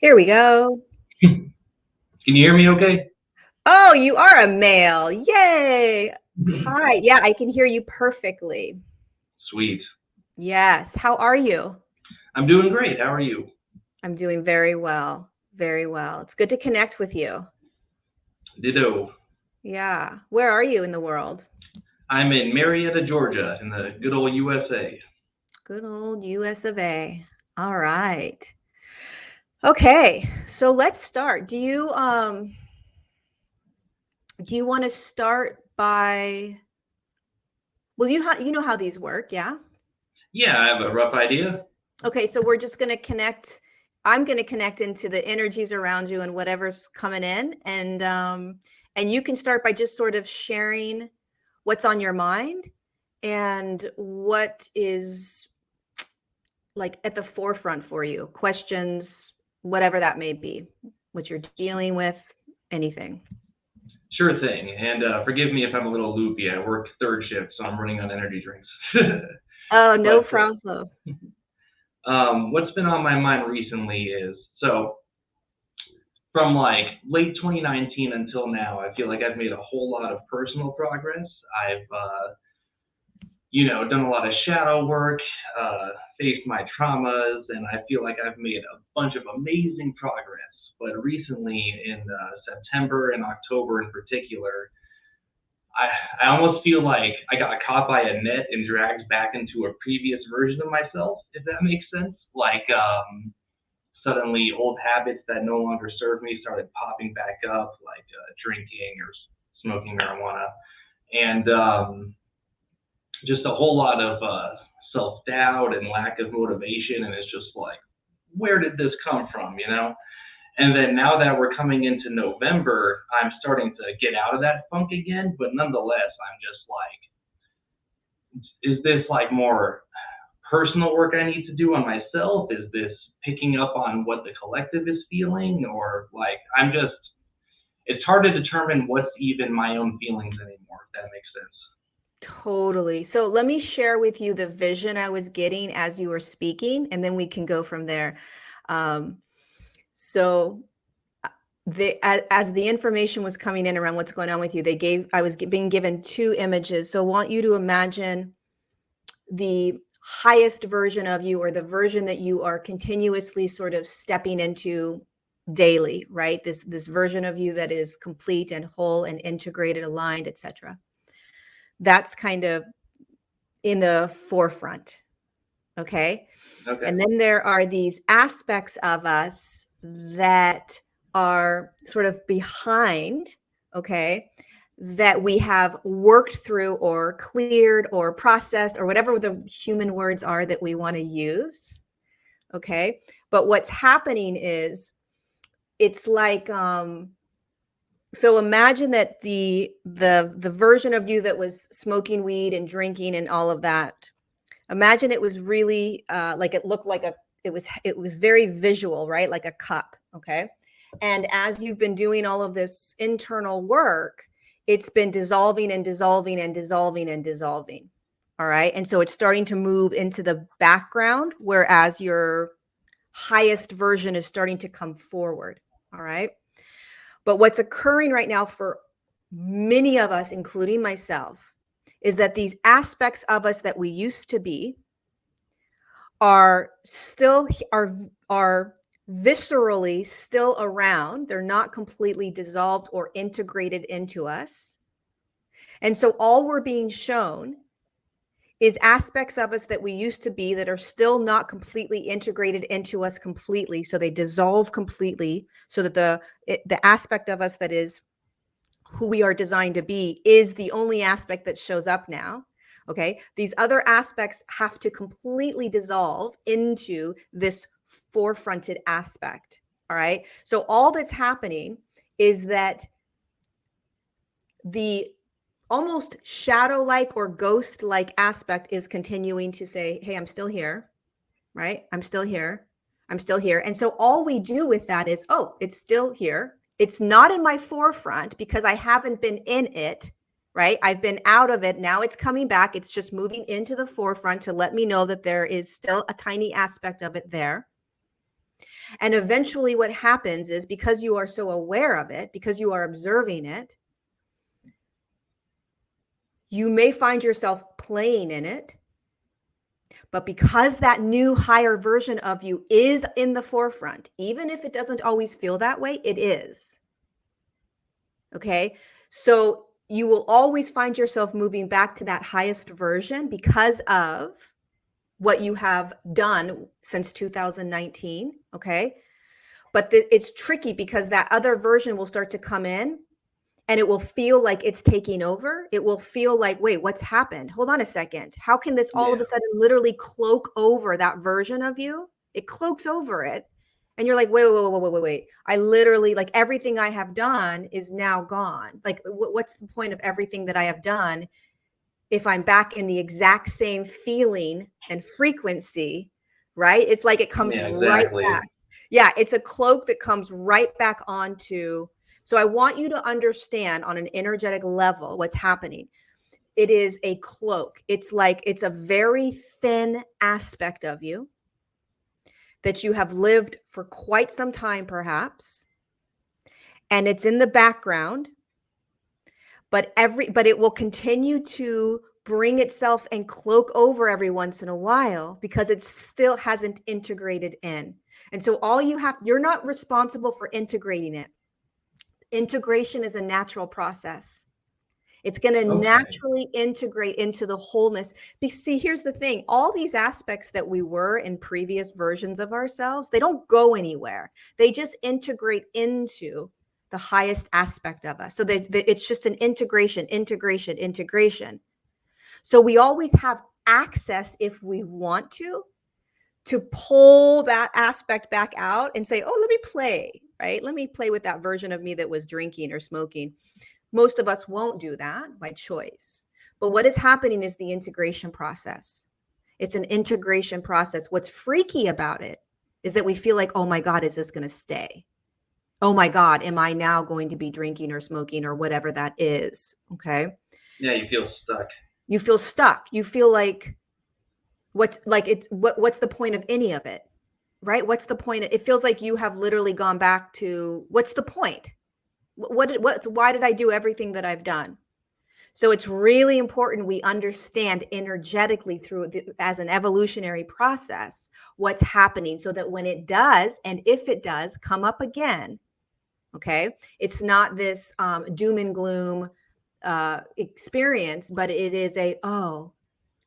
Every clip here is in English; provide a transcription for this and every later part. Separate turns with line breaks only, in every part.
Here we go.
Can you hear me okay?
Oh, you are a male. Yay. Hi. Yeah, I can hear you perfectly.
Sweet.
Yes. How are you?
I'm doing great. How are you?
I'm doing very well. Very well. It's good to connect with you.
Ditto.
Yeah. Where are you in the world?
I'm in Marietta, Georgia, in the good old USA.
Good old US of A. All right. Okay. So let's start. Do you want to start by you know how these work, yeah?
Yeah, I have a rough idea.
Okay, so we're just going to connect. I'm going to connect into the energies around you and whatever's coming in, and you can start by just sort of sharing what's on your mind and what is like at the forefront for you, questions, whatever that may be, what you're dealing with, anything.
Sure thing. And forgive me if I'm a little loopy. I work third shift, so I'm running on energy drinks.
Oh, no
but
problem.
what's been on my mind recently is from like late 2019 until now, I feel like I've made a whole lot of personal progress. I've done a lot of shadow work, faced my traumas, and I feel like I've made a bunch of amazing progress. But recently, in September and October in particular, I almost feel like I got caught by a net and dragged back into a previous version of myself, if that makes sense. Suddenly, old habits that no longer serve me started popping back up, like drinking or smoking marijuana. And just a whole lot of self doubt and lack of motivation. And it's just like, where did this come from, you know? And then now that we're coming into November, I'm starting to get out of that funk again. But nonetheless, I'm just like, is this like more personal work I need to do on myself? Is this picking up on what the collective is feeling? Or like, it's hard to determine what's even my own feelings anymore, if that makes sense.
Totally. So let me share with you the vision I was getting as you were speaking, and then we can go from there. Um, so as the information was coming in around what's going on with you, I was being given two images. So I want you to imagine the highest version of you, or the version that you are continuously sort of stepping into daily, right? This version of you that is complete and whole and integrated, aligned, etc. That's kind of in the forefront. Okay.
Okay.
And then there are these aspects of us that are sort of behind, okay, that we have worked through or cleared or processed or whatever the human words are that we want to use. Okay. But what's happening is it's like, so imagine that the version of you that was smoking weed and drinking and all of that, imagine it was really like it looked like it was very visual, right? Like a cup. Okay. And as you've been doing all of this internal work, it's been dissolving and dissolving and dissolving and dissolving. All right. And so it's starting to move into the background, whereas your highest version is starting to come forward. All right. But what's occurring right now for many of us, including myself, is that these aspects of us that we used to be are still are viscerally still around. They're not completely dissolved or integrated into us. And so all we're being shown is aspects of us that we used to be that are still not completely integrated into us completely. So they dissolve completely, so that the aspect of us that is who we are designed to be is the only aspect that shows up now. Okay. These other aspects have to completely dissolve into this forefronted aspect. All right. So all that's happening is that the almost shadow like or ghost like aspect is continuing to say, hey, I'm still here. Right. I'm still here. I'm still here. And so all we do with that is, oh, it's still here. It's not in my forefront because I haven't been in it, right? I've been out of it. Now it's coming back. It's just moving into the forefront to let me know that there is still a tiny aspect of it there. And eventually what happens is, because you are so aware of it, because you are observing it, you may find yourself playing in it. But because that new higher version of you is in the forefront, even if it doesn't always feel that way, it is. Okay. So you will always find yourself moving back to that highest version because of what you have done since 2019. Okay. But it's tricky because that other version will start to come in and it will feel like it's taking over. It will feel like, wait, what's happened? Hold on a second. How can this all of a sudden literally cloak over that version of you? It cloaks over it. And you're like, wait. I literally, like, everything I have done is now gone. Like, what's the point of everything that I have done if I'm back in the exact same feeling and frequency, right? It's like it comes right back. Yeah, it's a cloak that comes right back onto. So I want you to understand on an energetic level what's happening. It is a cloak. It's like, it's a very thin aspect of you that you have lived for quite some time, perhaps. And it's in the background, but it will continue to bring itself and cloak over every once in a while because it still hasn't integrated in. And so you're not responsible for integrating it. Integration is a natural process. It's going to naturally integrate into the wholeness. See, here's the thing. All these aspects that we were in previous versions of ourselves, they don't go anywhere. They just integrate into the highest aspect of us. So it's just an integration. So we always have access, if we want to pull that aspect back out and say, oh, let me play, right? Let me play with that version of me that was drinking or smoking. Most of us won't do that by choice. But what is happening is the integration process. It's an integration process. What's freaky about it is that we feel like, oh my God, is this going to stay? Oh my God, am I now going to be drinking or smoking or whatever that is? Okay.
Yeah, you feel stuck.
You feel stuck. You feel like, what's the point of any of it? Right? What's the point? It feels like you have literally gone back to, what's the point? Why did I do everything that I've done? So it's really important we understand energetically as an evolutionary process, what's happening, so that when it does, and if it does come up again, okay, it's not this doom and gloom experience, but it is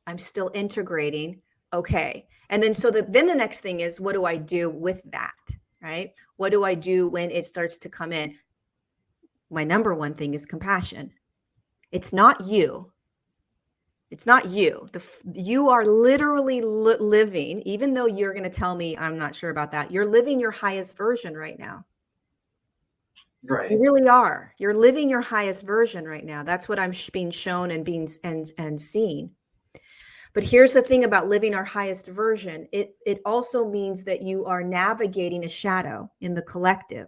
I'm still integrating. Okay. And then then the next thing is, what do I do with that? Right? What do I do when it starts to come in? My number one thing is compassion. It's not you. It's not you. You are literally living, even though you're going to tell me I'm not sure about that, you're living your highest version right now.
Right.
You really are. You're living your highest version right now. That's what I'm being shown and being and seen. But here's the thing about living our highest version. It also means that you are navigating a shadow in the collective.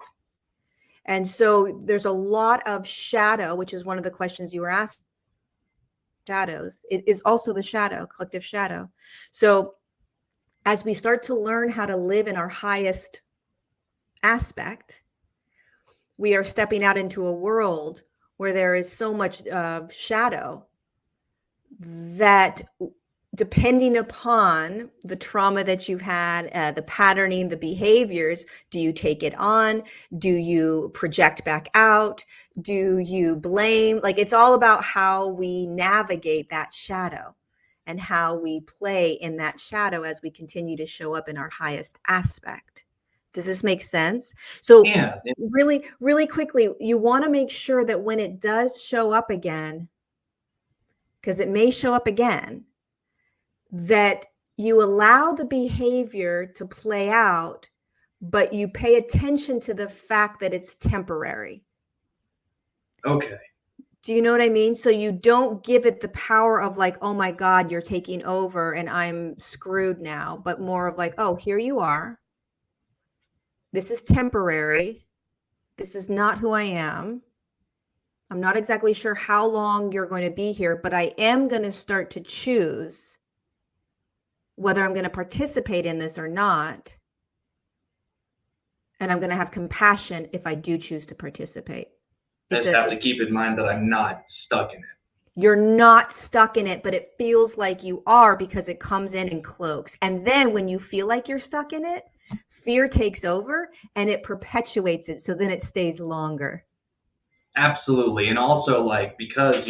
And so there's a lot of shadow, which is one of the questions you were asked. Shadows. It is also the shadow, collective shadow. So as we start to learn how to live in our highest aspect, we are stepping out into a world where there is so much shadow that, depending upon the trauma that you've had, the patterning, the behaviors, do you take it on? Do you project back out? Do you blame? Like, it's all about how we navigate that shadow and how we play in that shadow as we continue to show up in our highest aspect. Does this make sense? So really, really quickly, you want to make sure that when it does show up again, because it may show up again, that you allow the behavior to play out, but you pay attention to the fact that it's temporary.
Okay.
Do you know what I mean? So you don't give it the power of like, oh my God, you're taking over and I'm screwed now, but more of like, oh, here you are. This is temporary. This is not who I am. I'm not exactly sure how long you're going to be here, but I am going to start to choose whether I'm going to participate in this or not. and I'm going to have compassion if I do choose to participate.
I just have to keep in mind that I'm not stuck in it.
You're not stuck in it, but it feels like you are because it comes in and cloaks. And then when you feel like you're stuck in it, fear takes over and it perpetuates it. So then it stays longer.
Absolutely. And also, like, because,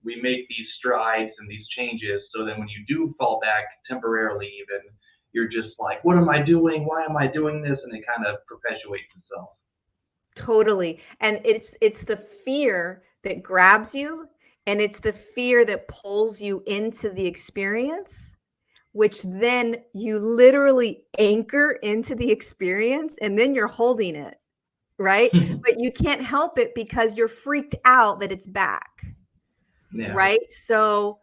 we make these strides and these changes, so then when you do fall back temporarily even, you're just like, what am I doing? Why am I doing this? And it kind of perpetuates itself.
Totally. And it's the fear that grabs you, and it's the fear that pulls you into the experience, which then you literally anchor into the experience, and then you're holding it, right? But you can't help it because you're freaked out that it's back.
Yeah.
Right? So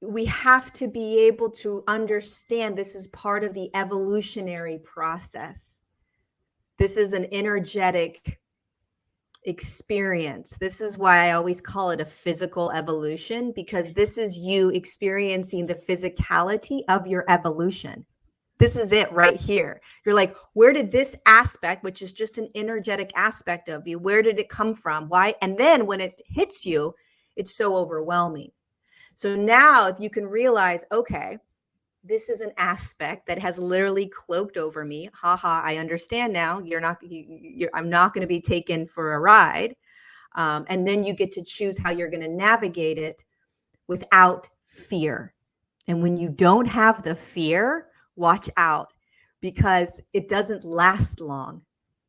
we have to be able to understand this is part of the evolutionary process. This is an energetic experience. This is why I always call it a physical evolution, because this is you experiencing the physicality of your evolution. This is it right here. You're like, where did this aspect, which is just an energetic aspect of you, where did it come from? Why? And then when it hits you, it's so overwhelming. So now if you can realize, okay, this is an aspect that has literally cloaked over me. Haha, I understand now. I'm not going to be taken for a ride. And then you get to choose how you're going to navigate it without fear. And when you don't have the fear, watch out, because it doesn't last long,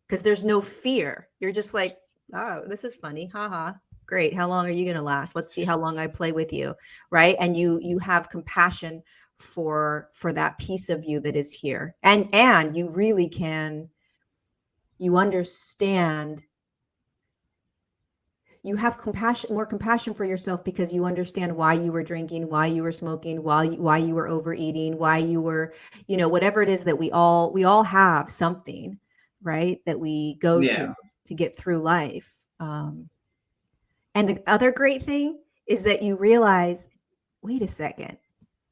because there's no fear. You're just like, oh, this is funny. Haha. Great. How long are you going to last? Let's see how long I play with you. Right. And you have compassion for that piece of you that is here. And you really can, you understand, you have more compassion for yourself, because you understand why you were drinking, why you were smoking, why you were overeating, why you were, whatever it is that we all have something, right, that we go to get through life. And the other great thing is that you realize, wait a second,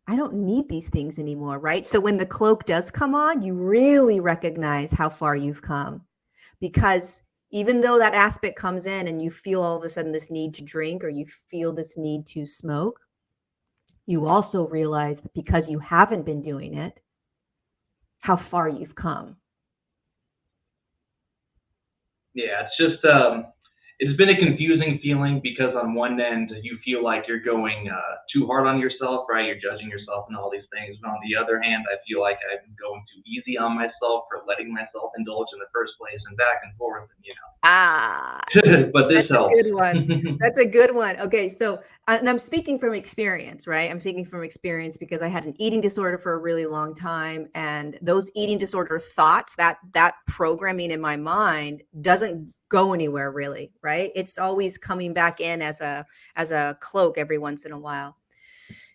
I don't need these things anymore, right? So when the cloak does come on, you really recognize how far you've come, because even though that aspect comes in and you feel all of a sudden this need to drink, or you feel this need to smoke, you also realize that because you haven't been doing it, how far you've come.
Yeah, it's just, it's been a confusing feeling, because on one end you feel like you're going too hard on yourself, right? You're judging yourself and all these things. But on the other hand, I feel like I'm going too easy on myself for letting myself indulge in the first place, and back and forth, but this helps.
That's a good one. That's a good one. Okay, so and I'm speaking from experience, right? I'm speaking from experience because I had an eating disorder for a really long time, and those eating disorder thoughts, that programming in my mind doesn't go anywhere really, right? It's always coming back in as a cloak every once in a while.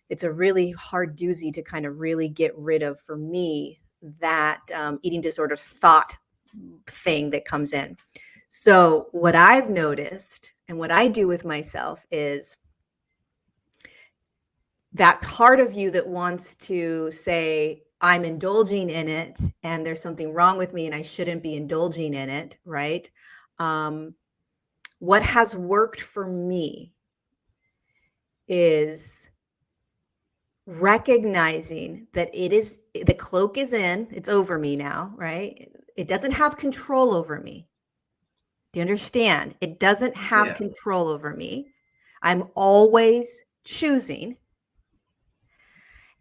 It's a really hard doozy to kind of really get rid of, for me, that eating disorder thought thing that comes in. So what I've noticed and what I do with myself is that part of you that wants to say, I'm indulging in it and there's something wrong with me and I shouldn't be indulging in it, right? What has worked for me is recognizing that the cloak is in, it's over me now, right? It doesn't have control over me. Do you understand? It doesn't have control over me. I'm always choosing.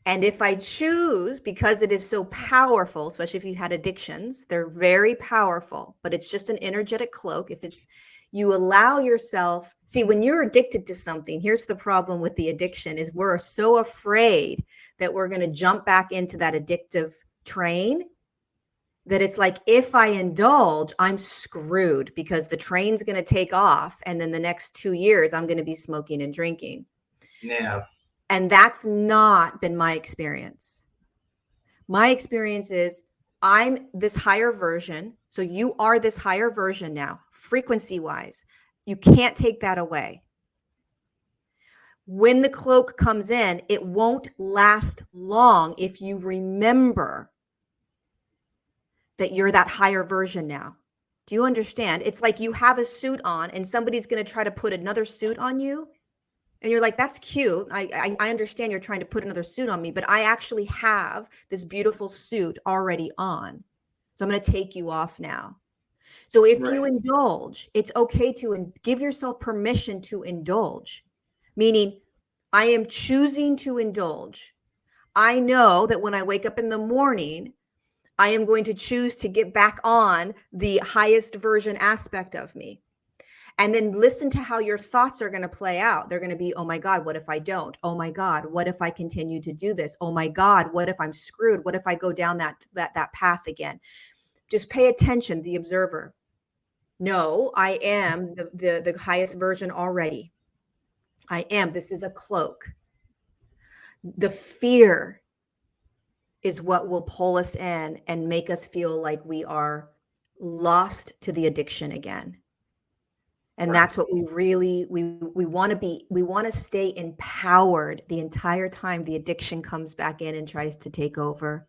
And if I choose, because it is so powerful, especially if you had addictions, they're very powerful, but it's just an energetic cloak. If it's, you allow yourself, see, when you're addicted to something, here's the problem with the addiction is we're so afraid that we're going to jump back into that addictive train, that it's like, if I indulge, I'm screwed, because the train's going to take off. And then the next 2 years, I'm going to be smoking and drinking.
Yeah.
And that's not been my experience. My experience is I'm this higher version. So you are this higher version now, frequency wise. You can't take that away. When the cloak comes in, it won't last long if you remember that you're that higher version now. Do you understand? It's like you have a suit on and somebody's going to try to put another suit on you. And you're like, that's cute. I understand you're trying to put another suit on me, but I actually have this beautiful suit already on. So I'm going to take you off now. So if you indulge, it's okay to give yourself permission to indulge, meaning I am choosing to indulge. I know that when I wake up in the morning, I am going to choose to get back on the highest version aspect of me. And then listen to how your thoughts are going to play out. They're going to be, oh my God, what if I don't? Oh my God, what if I continue to do this? Oh my God, what if I'm screwed? What if I go down that path again? Just pay attention, the observer. No, I am the highest version already. I am. This is a cloak. The fear is what will pull us in and make us feel like we are lost to the addiction again. And that's what we really, we want to be. We want to stay empowered the entire time the addiction comes back in and tries to take over,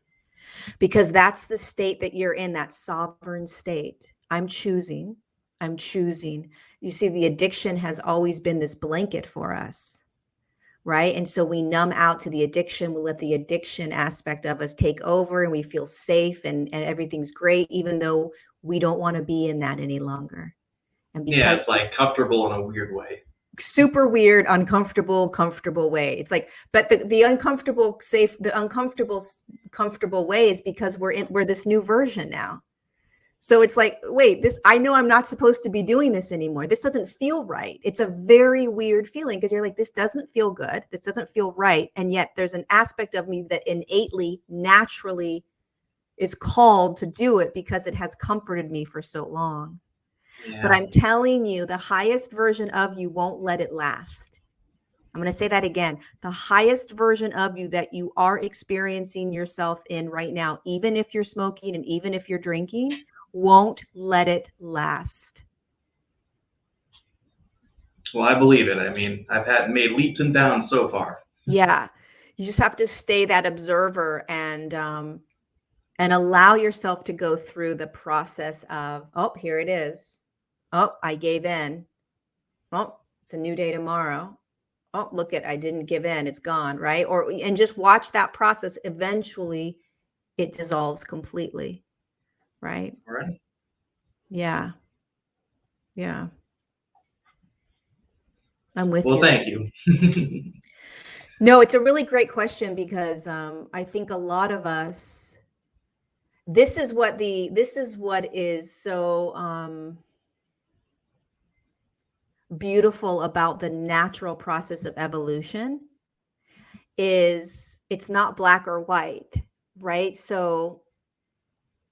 because that's the state that you're in, that sovereign state. I'm choosing. You see, the addiction has always been this blanket for us, right? And so we numb out to the addiction. We let the addiction aspect of us take over, and we feel safe and everything's great, even though we don't want to be in that any longer. And because
it's like comfortable in a weird way.
Super weird, uncomfortable, comfortable way. It's like, but the uncomfortable, safe, the uncomfortable, comfortable way is because we're this new version now. So it's like, wait, I know I'm not supposed to be doing this anymore. This doesn't feel right. It's a very weird feeling, because you're like, this doesn't feel good. This doesn't feel right. And yet there's an aspect of me that innately, naturally is called to do it because it has comforted me for so long. Yeah. But I'm telling you, the highest version of you won't let it last. I'm going to say that again. The highest version of you that you are experiencing yourself in right now, even if you're smoking and even if you're drinking, won't let it last.
Well, I believe it. I mean, I've made leaps and bounds so far.
Yeah. You just have to stay that observer and allow yourself to go through the process of, oh, here it is. Oh, I gave in. Oh, it's a new day tomorrow. Oh, look I didn't give in. It's gone, right? And just watch that process. Eventually, it dissolves completely, right?
Right.
Yeah. Yeah. I'm with you.
Well, thank you.
No, it's a really great question, because I think a lot of us, this is what is so beautiful about the natural process of evolution is it's not black or white, right? So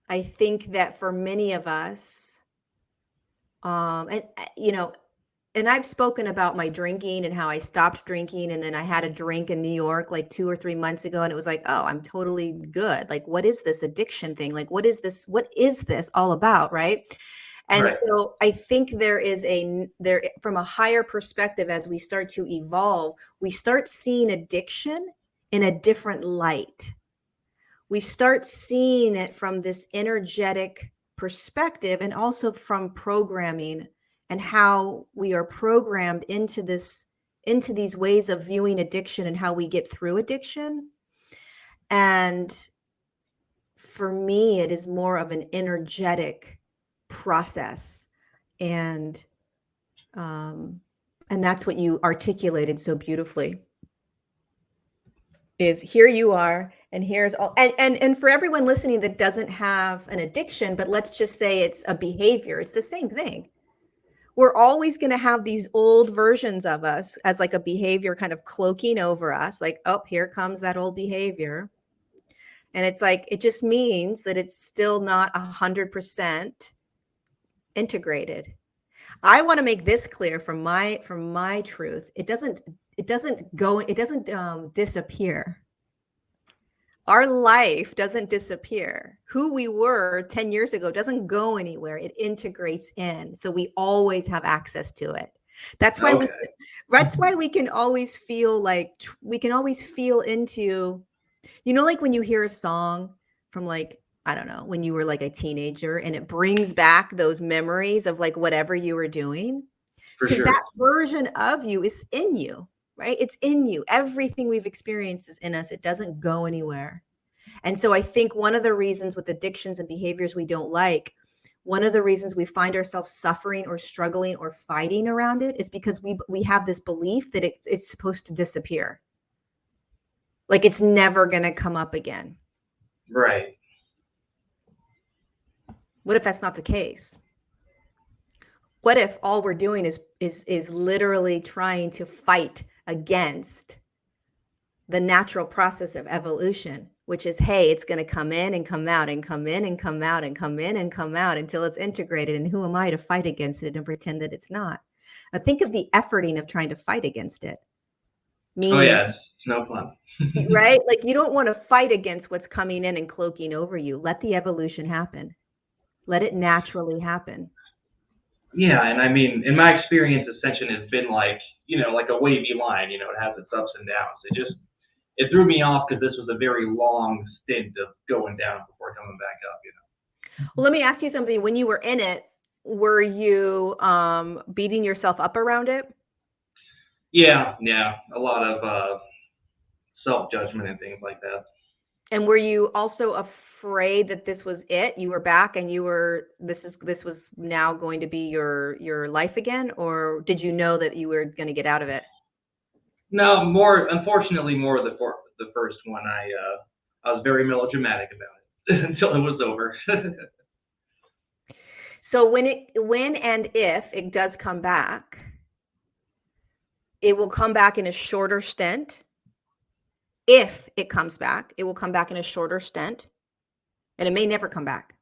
I think that for many of us, and I've spoken about my drinking and how I stopped drinking, and then I had a drink in New York like 2 or 3 months ago, and it was like, oh, I'm totally good. Like, what is this addiction thing? Like, what is this all about, right? And so I think there from a higher perspective, as we start to evolve, we start seeing addiction in a different light. We start seeing it from this energetic perspective, and also from programming and how we are programmed into these ways of viewing addiction and how we get through addiction. And for me, it is more of an energetic process, and that's what you articulated so beautifully. Is here you are, and here's all, and for everyone listening that doesn't have an addiction, but let's just say it's a behavior, it's the same thing. We're always going to have these old versions of us as like a behavior kind of cloaking over us, like, oh, here comes that old behavior. And it's like, it just means that it's still not 100% integrated. I want to make this clear from my truth. It doesn't disappear. Our life doesn't disappear. Who we were 10 years ago doesn't go anywhere. It integrates in. So we always have access to it. That's why we can always feel like we can always feel into, like when you hear a song from like I don't know, when you were like a teenager, and it brings back those memories of like whatever you were doing.
For
Because that
sure.
version of you is in you, right? It's in you. Everything we've experienced is in us. It doesn't go anywhere. And so I think one of the reasons with addictions and behaviors we don't like, one of the reasons we find ourselves suffering or struggling or fighting around it is because we have this belief that it's supposed to disappear. Like it's never going to come up again.
Right.
What if that's not the case? What if all we're doing is literally trying to fight against the natural process of evolution, which is, hey, it's going to come in and come out and come in and come out and come in and come out until it's integrated. And who am I to fight against it and pretend that it's not? But think of the efforting of trying to fight against it.
Oh
Meaning,
yeah, it's no fun.
right? Like you don't want to fight against what's coming in and cloaking over you. Let the evolution happen. Let it naturally happen.
Yeah, and I mean, in my experience, ascension has been like, like a wavy line. It has its ups and downs. It threw me off because this was a very long stint of going down before coming back up.
Well, let me ask you something. When you were in it, were you beating yourself up around it?
Yeah, a lot of self-judgment and things like that.
And were you also afraid that this was it? You were back and this was now going to be your life again? Or did you know that you were going to get out of it?
No, unfortunately, more of the first one. I was very melodramatic about it until it was over.
So when and if it does come back, it will come back in a shorter stint. If it comes back, it will come back in a shorter stint, and it may never come back.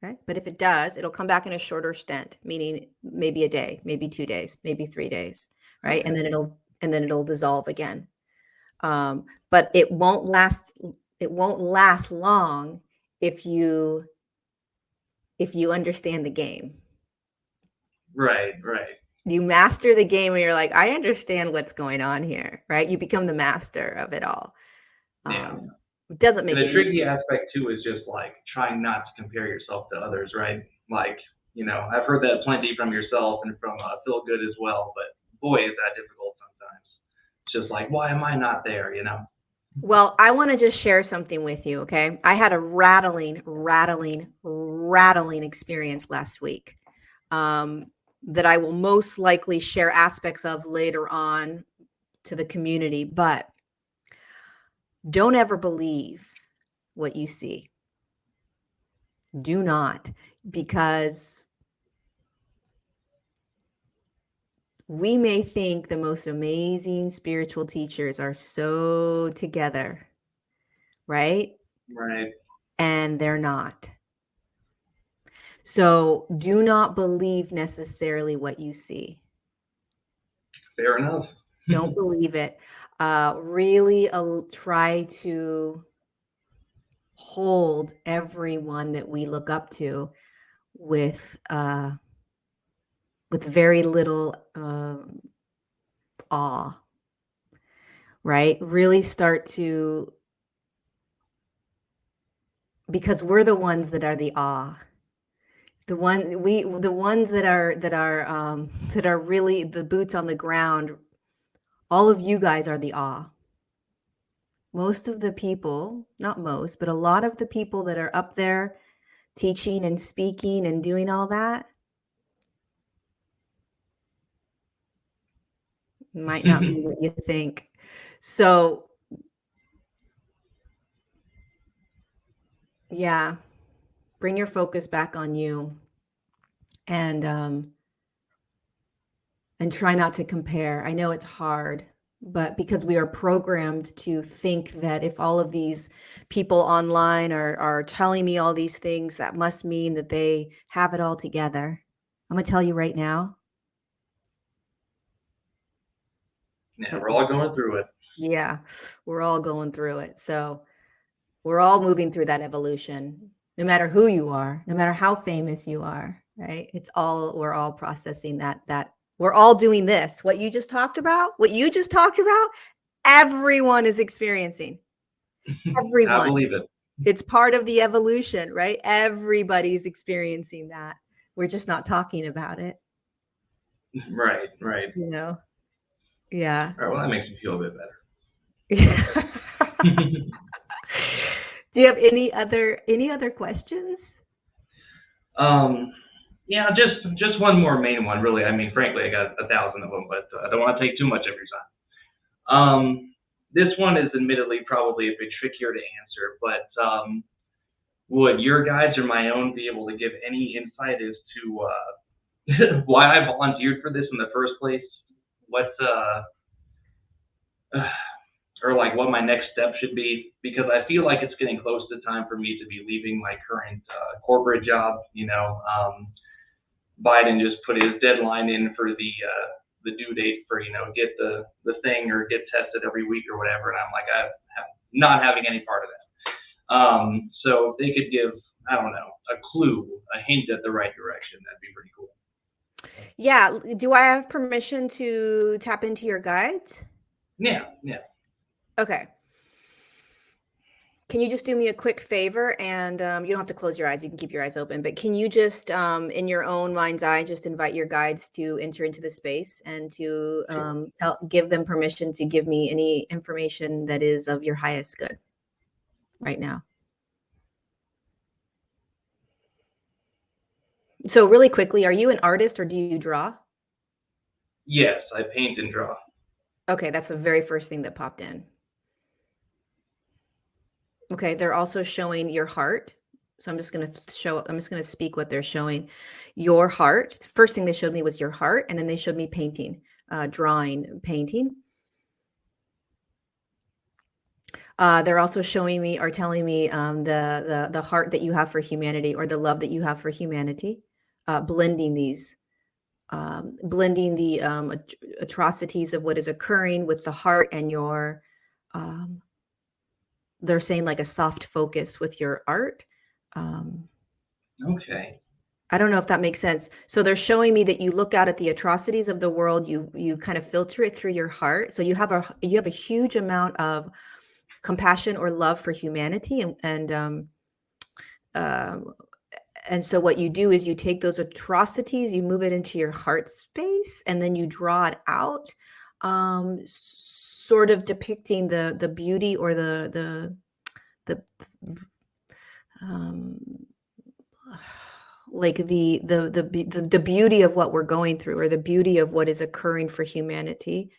Okay. But if it does, it'll come back in a shorter stint, meaning maybe a day, maybe 2 days, maybe 3 days. Right.
Okay.
And then it'll dissolve again. But it won't last long if you understand the game.
Right.
You master the game and you're like, I understand what's going on here, right? You become the master of it all.
Yeah.
It doesn't make
And
it
the tricky
easy.
aspect too is just like trying not to compare yourself to others, right? Like, I've heard that plenty from yourself and from Phil Good as well, but boy, is that difficult sometimes. It's just like, why am I not there,
Well, I want to just share something with you, okay? I had a rattling experience last week that I will most likely share aspects of later on to the community, but don't ever believe what you see. Do not, because we may think the most amazing spiritual teachers are so together, right?
Right.
And they're not. So do not believe necessarily what you see.
Fair enough.
Don't believe it. Really try to hold everyone that we look up to with very little awe, right? Really start to, because we're the ones that are the awe. The ones that are really the boots on the ground. All of you guys are the awe. Most of the people, not most, but a lot of the people that are up there teaching and speaking and doing all that might not be what you think. So yeah, bring your focus back on you and try not to compare. I know it's hard, but because we are programmed to think that if all of these people online are telling me all these things, that must mean that they have it all together. I'm going to tell you right now.
Yeah, we're all going through it.
Yeah, we're all going through it. So we're all moving through that evolution, no matter who you are, no matter how famous you are, right? We're all processing that we're all doing this. What you just talked about, everyone is experiencing.
I
Everyone.
believe it.
It's part of the evolution, right? Everybody's experiencing that. We're just not talking about it.
Right.
You know? Yeah.
All right. Well, that makes me feel a bit better.
Do you have any other questions?
Yeah, just one more main one, really. I mean, frankly, I got 1,000 of them, but I don't want to take too much of your time. This one is admittedly probably a bit trickier to answer, but would your guides or my own be able to give any insight as to why I volunteered for this in the first place? What or like what my next step should be? Because I feel like it's getting close to time for me to be leaving my current corporate job. Biden just put his deadline in for the due date for get the thing or get tested every week or whatever, and I'm like, I'm not having any part of that. So if they could give, I don't know, a clue, a hint at the right direction, that'd be pretty cool.
Yeah. Do I have permission to tap into your guides?
Yeah.
Okay. Can you just do me a quick favor? And you don't have to close your eyes. You can keep your eyes open. But can you just, in your own mind's eye, just invite your guides to enter into the space and to give them permission to give me any information that is of your highest good right now? So really quickly, are you an artist or do you draw?
Yes, I paint and draw.
Okay, that's the very first thing that popped in. Okay, they're also showing your heart. So I'm just going to speak what they're showing. Your heart. The first thing they showed me was your heart, and then they showed me painting, drawing, painting. They're also showing me or telling me the heart that you have for humanity, or the love that you have for humanity, blending these. Blending the atrocities of what is occurring with the heart and your they're saying like a soft focus with your art.
Okay.
I don't know if that makes sense. So they're showing me that you look out at the atrocities of the world, you kind of filter it through your heart. So you have a huge amount of compassion or love for humanity, and so what you do is you take those atrocities, you move it into your heart space, and then you draw it out, sort of depicting the beauty or the like the beauty of what we're going through, or the beauty of what is occurring for humanity.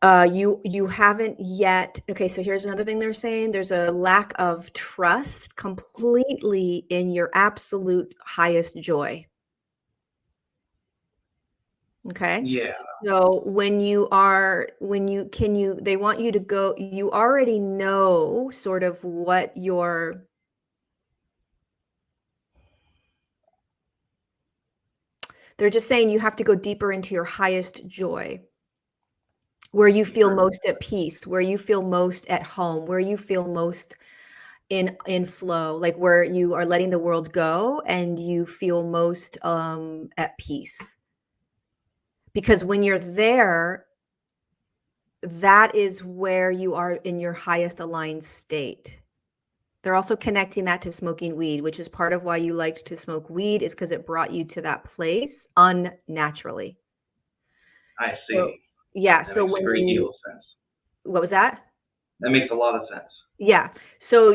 You haven't yet. Okay, so here's another thing they're saying. There's a lack of trust completely in your absolute highest joy. Okay.
Yeah.
So they want you to go, you already know sort of what they're just saying you have to go deeper into your highest joy, where you feel most at peace, where you feel most at home, where you feel most in flow, like where you are letting the world go and you feel most at peace. Because when you're there, that is where you are in your highest aligned state. They're also connecting that to smoking weed, which is part of why you liked to smoke weed, is because it brought you to that place unnaturally.
I
So,
see.
yeah.
That
So
makes a great deal of sense.
What was that?
That makes a lot of sense.
Yeah. So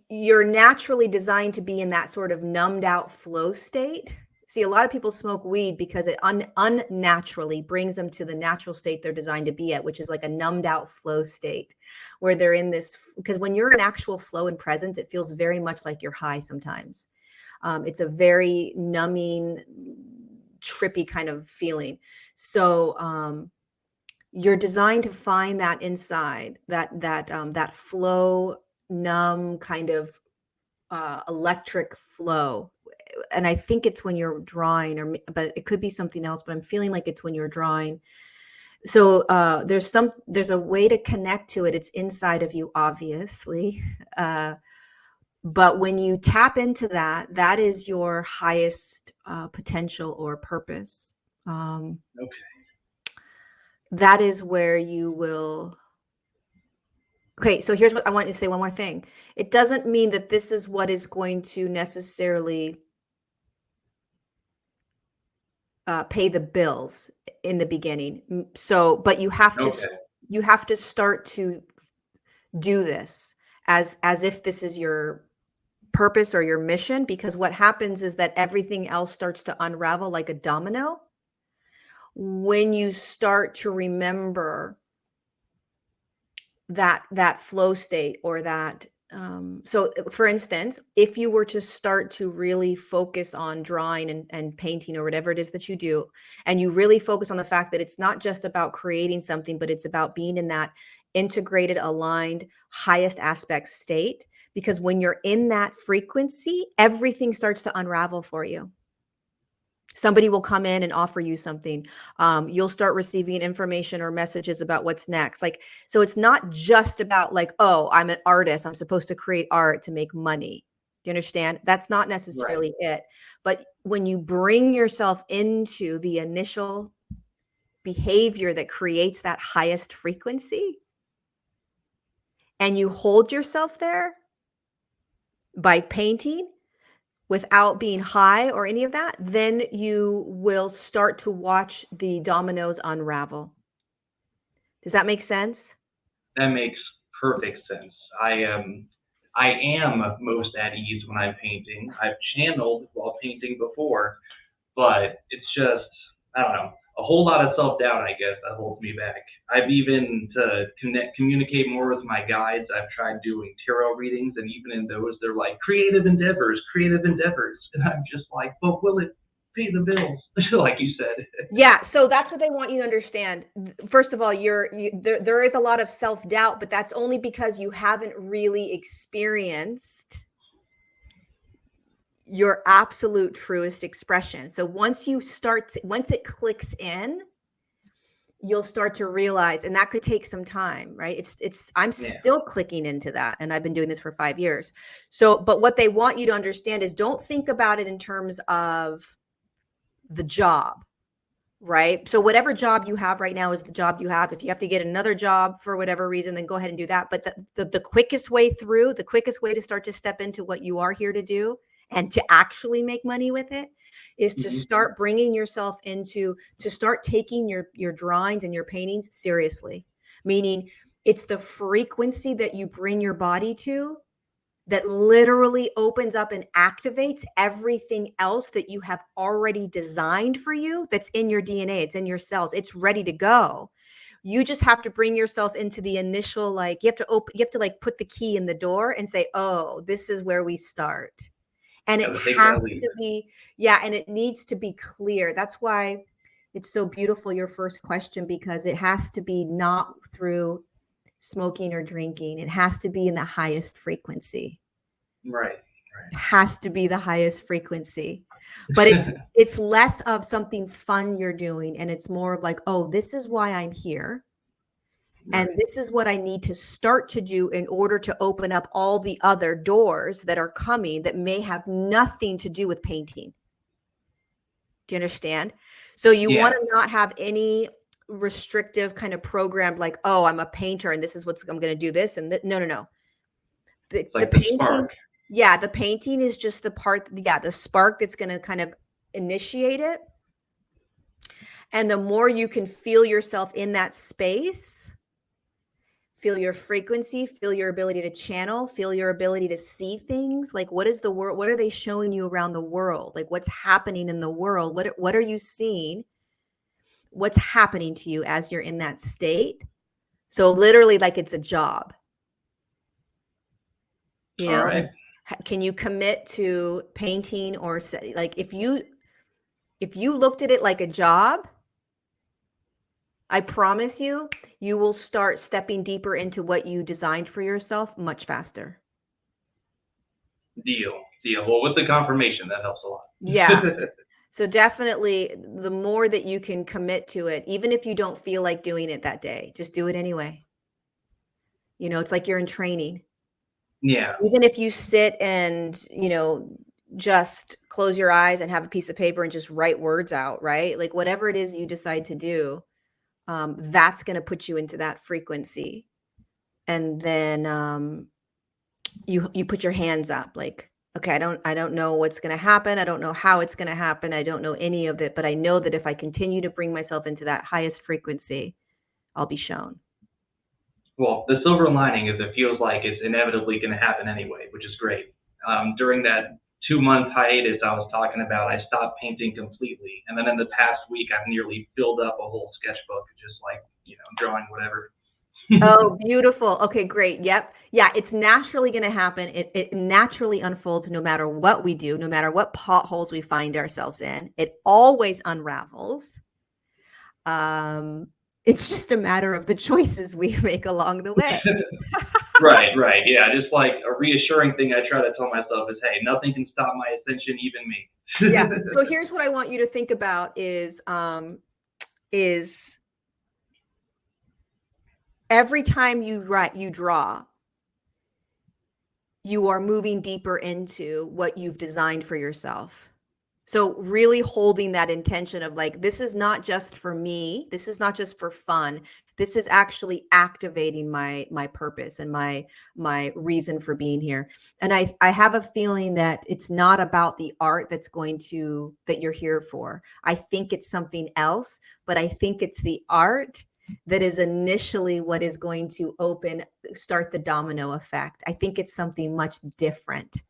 you're naturally designed to be in that sort of numbed out flow state. See, a lot of people smoke weed because it unnaturally brings them to the natural state they're designed to be at, which is like a numbed out flow state, where they're in this, because when you're in actual flow and presence, it feels very much like you're high sometimes. It's a very numbing, trippy kind of feeling. So you're designed to find that inside, that flow, numb kind of electric flow. And I think it's when you're drawing, but it could be something else, but I'm feeling like it's when you're drawing. So there's a way to connect to it. It's inside of you, obviously. But when you tap into that is your highest potential or purpose.
Okay.
That is where you will Okay, so here's what I want you to say, one more thing. It doesn't mean that this is what is going to necessarily pay the bills in the beginning. So, but you have to start to do this as if this is your purpose or your mission, because what happens is that everything else starts to unravel like a domino when you start to remember that flow state, or that so for instance, if you were to start to really focus on drawing and painting or whatever it is that you do, and you really focus on the fact that it's not just about creating something, but it's about being in that integrated, aligned, highest aspect state, because when you're in that frequency, everything starts to unravel for you. Somebody will come in and offer you something. You'll start receiving information or messages about what's next. Like, so it's not just about like, oh, I'm an artist, I'm supposed to create art to make money. Do you understand? That's not necessarily it. But when you bring yourself into the initial behavior that creates that highest frequency, and you hold yourself there by painting, without being high or any of that, then you will start to watch the dominoes unravel. Does that make sense?
That makes perfect sense. I am most at ease when I'm painting. I've channeled while painting before, but it's just, I don't know, a whole lot of self-doubt, I guess, that holds me back. I've even, to communicate more with my guides, I've tried doing tarot readings, and even in those, they're like, creative endeavors. And I'm just like, but will it pay the bills? Like you said.
Yeah, so that's what they want you to understand. First of all, there is a lot of self-doubt, but that's only because you haven't really experienced your absolute truest expression. So once it clicks in, you'll start to realize, and that could take some time, right? I'm still clicking into that, and I've been doing this for 5 years. So, but what they want you to understand is, don't think about it in terms of the job, right? So whatever job you have right now is the job you have. If you have to get another job for whatever reason, then go ahead and do that. But the quickest way to start to step into what you are here to do and to actually make money with it is to start bringing yourself to start taking your drawings and your paintings seriously. Meaning, it's the frequency that you bring your body to that literally opens up and activates everything else that you have already designed for you, that's in your DNA, it's in your cells, it's ready to go. You just have to bring yourself into the initial, like, you have to like put the key in the door and say, oh, this is where we start. And it has to be, and it needs to be clear. That's why it's so beautiful, your first question, because it has to be not through smoking or drinking. It has to be in the highest frequency.
Right.
It has to be the highest frequency. But it's less of something fun you're doing, and it's more of like, oh, this is why I'm here. And this is what I need to start to do in order to open up all the other doors that are coming that may have nothing to do with painting. Do you understand? So you want to not have any restrictive kind of program like, oh, I'm a painter and this is I'm going to do this. And no. The painting,
spark.
Yeah, the painting is just the part, the spark that's going to kind of initiate it. And the more you can feel yourself in that space, feel your frequency, feel your ability to channel, feel your ability to see things. Like, what is the world? What are they showing you around the world? Like, what's happening in the world? What are you seeing? What's happening to you as you're in that state? So literally, like, it's a job. You know,
right.
Can you commit to painting, or like, if you looked at it like a job, I promise you, you will start stepping deeper into what you designed for yourself much faster.
Deal. Well, with the confirmation, that helps a lot.
Yeah. So definitely, the more that you can commit to it, even if you don't feel like doing it that day, just do it anyway. You know, it's like you're in training.
Yeah.
Even if you sit and, just close your eyes and have a piece of paper and just write words out, right? Like, whatever it is you decide to do, that's going to put you into that frequency. and then you put your hands up, like, okay, I don't know what's going to happen. I don't know how it's going to happen. I don't know any of it, but I know that if I continue to bring myself into that highest frequency, I'll be shown.
Well, the silver lining is it feels like it's inevitably going to happen anyway, which is great. During that 2-month hiatus I was talking about, I stopped painting completely. And then in the past week, I've nearly filled up a whole sketchbook, just like, drawing whatever.
Oh, beautiful. Okay, great. Yep. Yeah, it's naturally going to happen. It naturally unfolds no matter what we do, no matter what potholes we find ourselves in. It always unravels. It's just a matter of the choices we make along the way.
Right. Yeah, just like a reassuring thing I try to tell myself is, hey, nothing can stop my ascension, even me.
Yeah. So here's what I want you to think about is every time you draw, you are moving deeper into what you've designed for yourself. So really holding that intention of like, this is not just for me. This is not just for fun. This is actually activating my purpose and my reason for being here. And I have a feeling that it's not about the art that you're here for. I think it's something else, but I think it's the art that is initially what is going to start the domino effect. I think it's something much differenter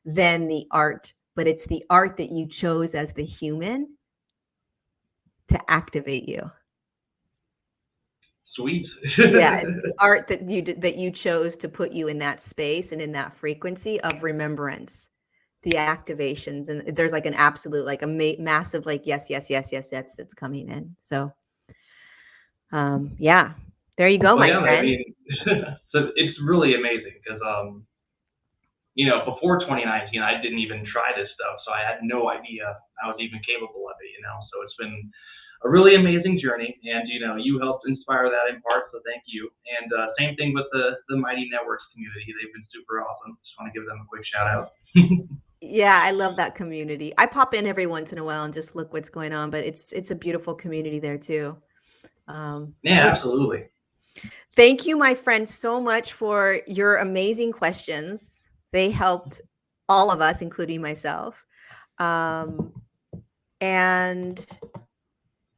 than the art, but it's the art that you chose as the human to activate you.
Sweet.
Yeah, it's the art that you chose to put you in that space and in that frequency of remembrance, the activations, and there's like an absolute, like a massive, like yes, that's coming in. So, yeah, there you go, my friend.
I mean, so it's really amazing because before 2019, I didn't even try this stuff, so I had no idea I was even capable of it. So it's been a really amazing journey, and you helped inspire that in part, so thank you. And same thing with the Mighty Networks community; they've been super awesome. Just want to give them a quick shout out.
Yeah, I love that community. I pop in every once in a while and just look what's going on, but it's a beautiful community there too.
Yeah, absolutely.
Thank you, my friend, so much for your amazing questions. They helped all of us, including myself. And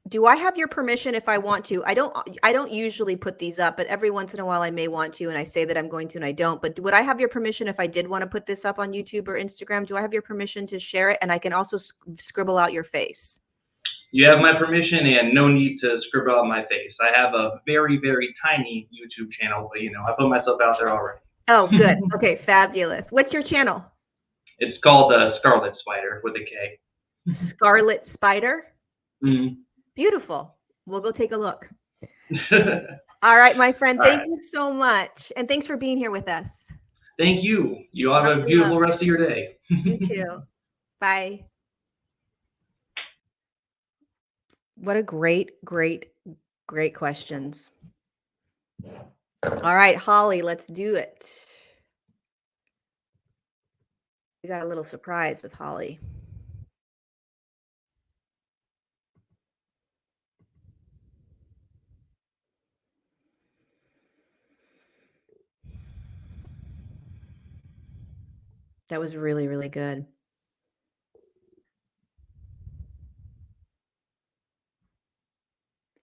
do I have your permission if I want to? I don't usually put these up, but every once in a while I may want to, and I say that I'm going to and I don't. But would I have your permission if I did want to put this up on YouTube or Instagram? Do I have your permission to share it? And I can also scribble out your face.
You have my permission and no need to scribble out my face. I have a very, very tiny YouTube channel, but I put myself out there already.
Oh, good. Okay, fabulous. What's your channel?
It's called Scarlet Spider with a K.
Scarlet Spider?
Mm-hmm.
Beautiful. We'll go take a look. All right, my friend. Thank you so much. And thanks for being here with us.
Thank you. You have a beautiful rest of your day.
You too. Bye. What a great questions. All right, Holly, let's do it. We got a little surprise with Holly. That was really, really good.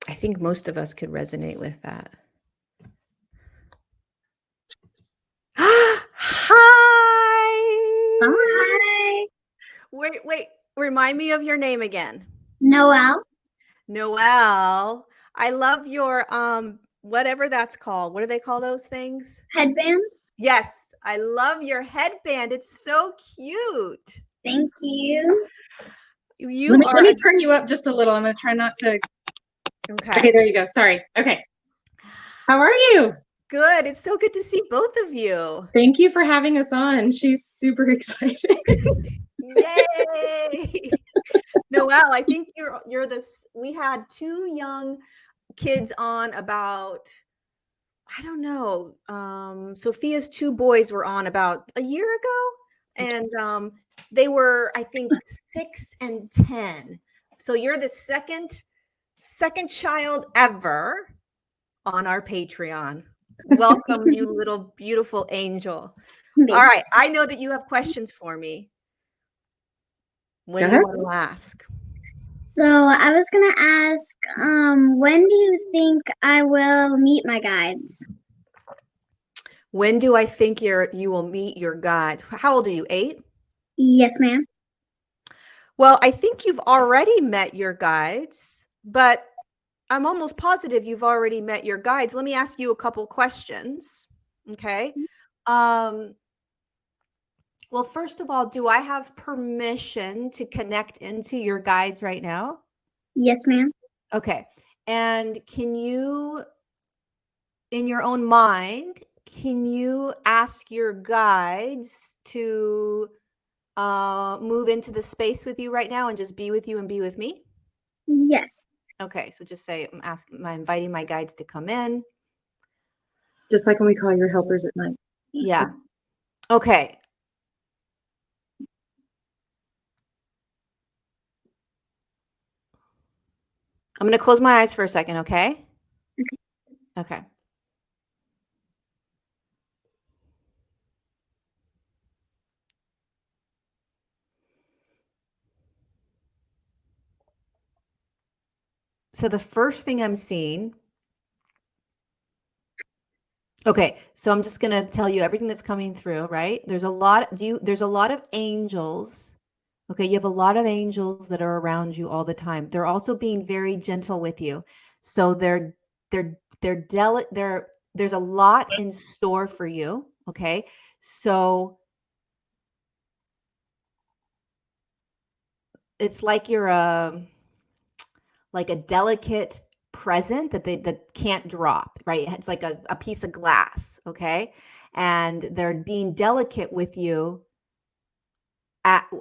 I think most of us could resonate with that. Hi.
Hi.
Wait. Remind me of your name again.
Noelle.
Noelle. I love your whatever that's called. What do they call those things?
Headbands.
Yes, I love your headband. It's so cute.
Thank you.
Let me turn you up just a little. I'm going to try not to. Okay, there you go. Sorry. Okay. How are you?
Good. It's so good to see both of you.
Thank you for having us on. She's super excited.
Yay. Noelle, I think you're this. We had 2 young kids on about, I don't know. Sophia's 2 boys were on about a year ago, and they were, I think, 6 and 10. So you're the second child ever on our Patreon. Welcome, you little beautiful angel. All right. I know that you have questions for me. What do you want to ask?
So I was going to ask, when do you think I will meet my guides?
When do I think you will meet your guides? How old are you? 8?
Yes, ma'am.
Well, I think you've already met your guides, but I'm almost positive you've already met your guides. Let me ask you a couple questions. Okay. Well, first of all, do I have permission to connect into your guides right now?
Yes, ma'am.
Okay. And can you, in your own mind, can you ask your guides to move into the space with you right now and just be with you and be with me?
Yes.
Okay. So just say, I'm inviting my guides to come in.
Just like when we call your helpers at night.
Yeah. Okay. I'm going to close my eyes for a second, okay? Okay. So the first thing I'm seeing, okay, so I'm just going to tell you everything that's coming through, right? There's a lot of angels. Okay, you have a lot of angels that are around you all the time. They're also being very gentle with you. So there's a lot in store for you, okay? So it's like you're a delicate present that can't drop, right? It's like a piece of glass, okay? And they're being delicate with you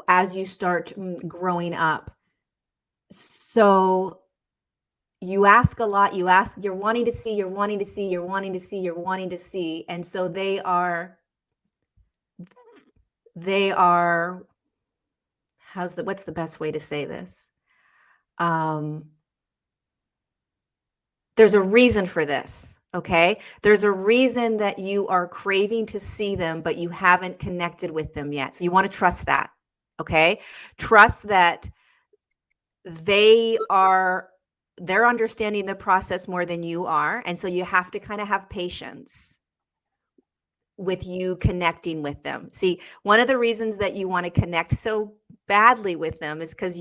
as you start growing up. So you ask a lot, you're wanting to see, and so they are what's the best way to say this? There's a reason for this, okay? There's a reason that you are craving to see them, but you haven't connected with them yet. So you want to trust that, okay? Trust that they're understanding the process more than you are. And so you have to kind of have patience with you connecting with them. See, one of the reasons that you want to connect so badly with them is because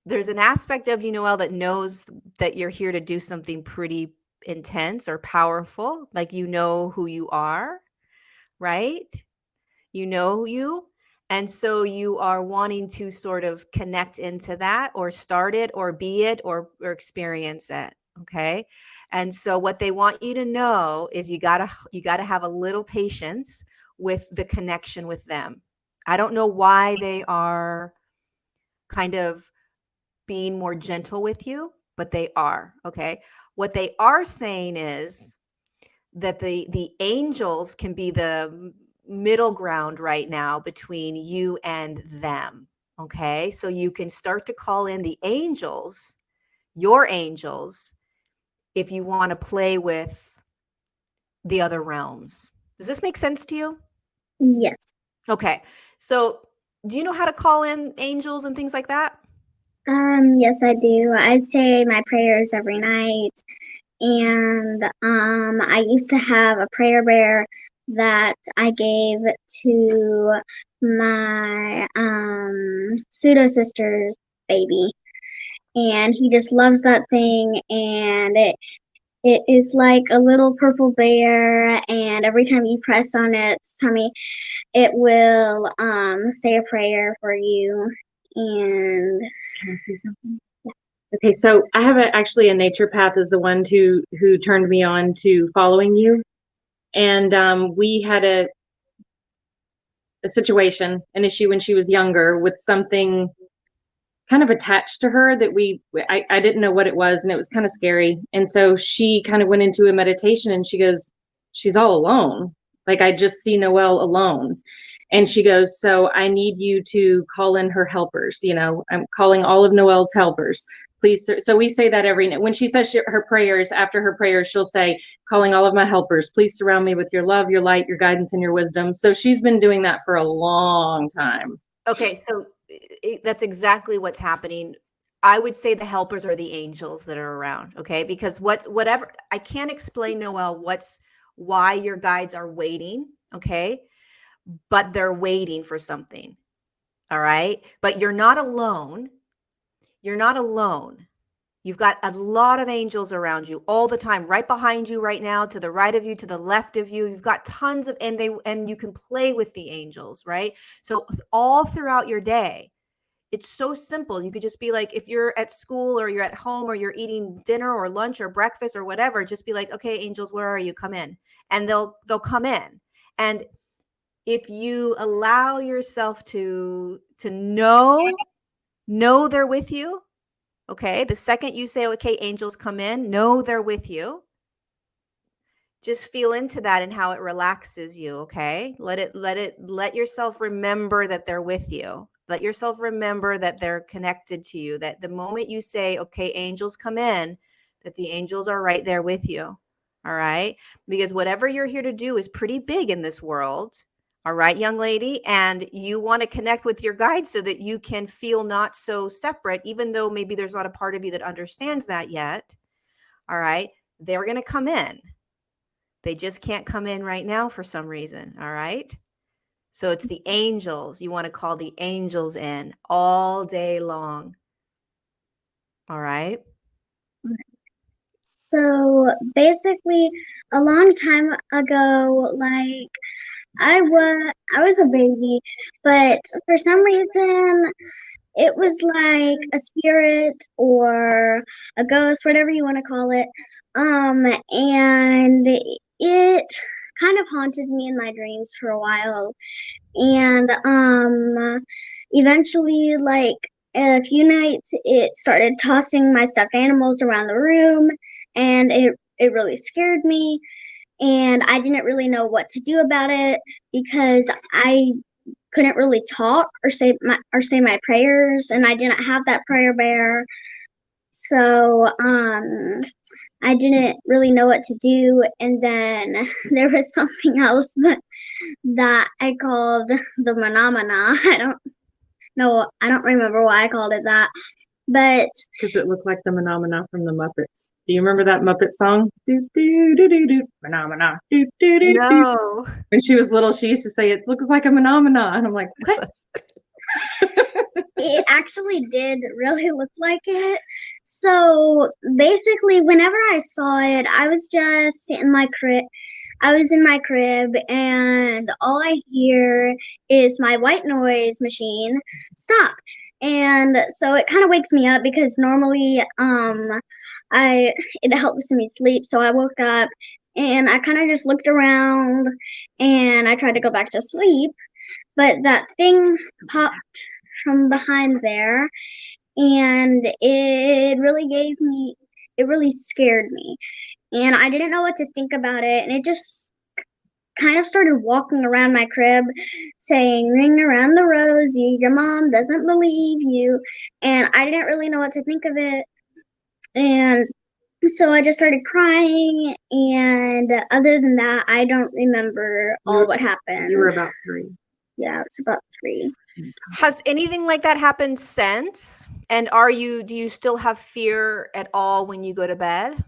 there's an aspect of you, Noelle, that knows that you're here to do something pretty intense or powerful. Like, you know who you are, right? You know you. And so you are wanting to sort of connect into that, or start it, or be it, or experience it. Okay. And so what they want you to know is you gotta have a little patience with the connection with them. I don't know why they are kind of being more gentle with you, but they are. Okay. What they are saying is that the angels can be the middle ground right now between you and them. Okay. So you can start to call in the angels, your angels, if you want to play with the other realms. Does this make sense to you?
Yes.
Okay. So do you know how to call in angels and things like that?
Yes, I do. I say my prayers every night. And I used to have a prayer bear that I gave to my pseudo sister's baby, and he just loves that thing. And it is like a little purple bear, and every time you press on its tummy, it will say a prayer for you. And
can I say something? Okay, so I have actually a nature path is the one who turned me on to following you, and we had a situation, an issue when she was younger with something kind of attached to her that I didn't know what it was, and it was kind of scary. And so she kind of went into a meditation, and she goes, she's all alone. Like, I just see Noelle alone. And she goes, so I need you to call in her helpers. I'm calling all of Noelle's helpers. please. So we say that every night. When she says her prayers, after her prayers, she'll say, calling all of my helpers, please surround me with your love, your light, your guidance, and your wisdom. So she's been doing that for a long time.
Okay, so that's exactly what's happening. I would say the helpers are the angels that are around, okay? Because whatever, I can't explain, Noelle, why your guides are waiting, okay? But they're waiting for something, all right? But you're not alone. You're not alone. You've got a lot of angels around you all the time, right behind you right now, to the right of you, to the left of you. You've got tons of, and you can play with the angels, right? So all throughout your day, it's so simple. You could just be like, if you're at school or you're at home or you're eating dinner or lunch or breakfast or whatever, just be like, okay, angels, where are you? Come in. And they'll come in. And if you allow yourself to know they're with you, okay, the second you say, okay, angels come in, know they're with you. Just feel into that and how it relaxes you, okay? Let yourself remember that they're with you. Let yourself remember that they're connected to you, that the moment you say, okay, angels come in, that the angels are right there with you, all right? Because whatever you're here to do is pretty big in this world, all right, young lady? And you want to connect with your guides so that you can feel not so separate, even though maybe there's not a part of you that understands that yet, all right? They're going to come in. They just can't come in right now for some reason, all right? So it's the angels. You want to call the angels in all day long. All right?
So basically, a long time ago, like I was a baby, but for some reason it was like a spirit or a ghost, whatever you want to call it. And it kind of haunted me in my dreams for a while. And eventually, like a few nights, it started tossing my stuffed animals around the room, and it really scared me. And I didn't really know what to do about it because I couldn't really talk or say my prayers, and I didn't have that prayer bear. So I didn't really know what to do. And then there was something else that I called the phenomena. I don't remember why I called it that, but
Because it looked like the phenomena from the Muppets. Do you remember that Muppet song? Do, do, do, do, do, phenomena. Do, do, do, do.
No.
When she was little, she used to say, it looks like a phenomena. And I'm like, what?
it actually did really look like it. So basically, whenever I saw it, I was just in my crib. I was in my crib, and all I hear is my white noise machine stop. And so it kind of wakes me up because normally it helps me sleep. So I woke up and I kind of just looked around and I tried to go back to sleep, but that thing popped from behind there, and it really scared me, and I didn't know what to think about it, and it just kind of started walking around my crib saying, ring around the rosy, your mom doesn't believe you. And I didn't really know what to think of it, and so I just started crying, and other than that, I don't remember all what happened.
You were about 3.
Yeah, it was about 3.
Has anything like that happened since? And do you still have fear at all when you go to bed?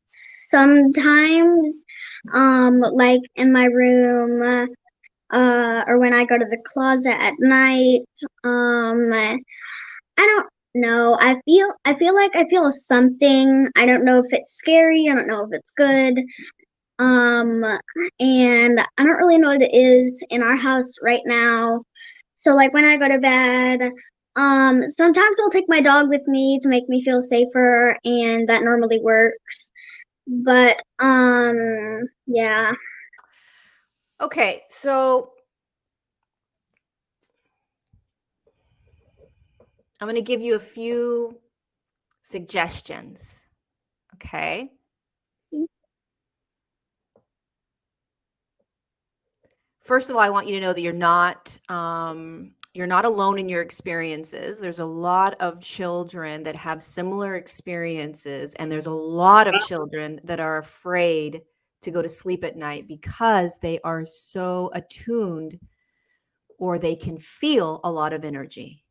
Sometimes, like in my room, or when I go to the closet at night, I don't know. I feel something. I don't know if it's scary. I don't know if it's good. And I don't really know what it is in our house right now. So like when I go to bed, sometimes I'll take my dog with me to make me feel safer, and that normally works. But yeah.
Okay, so I'm going to give you a few suggestions. Okay. First of all, I want you to know that you're not you're not alone in your experiences. There's a lot of children that have similar experiences, and there's a lot of children that are afraid to go to sleep at night because they are so attuned, or they can feel a lot of energy.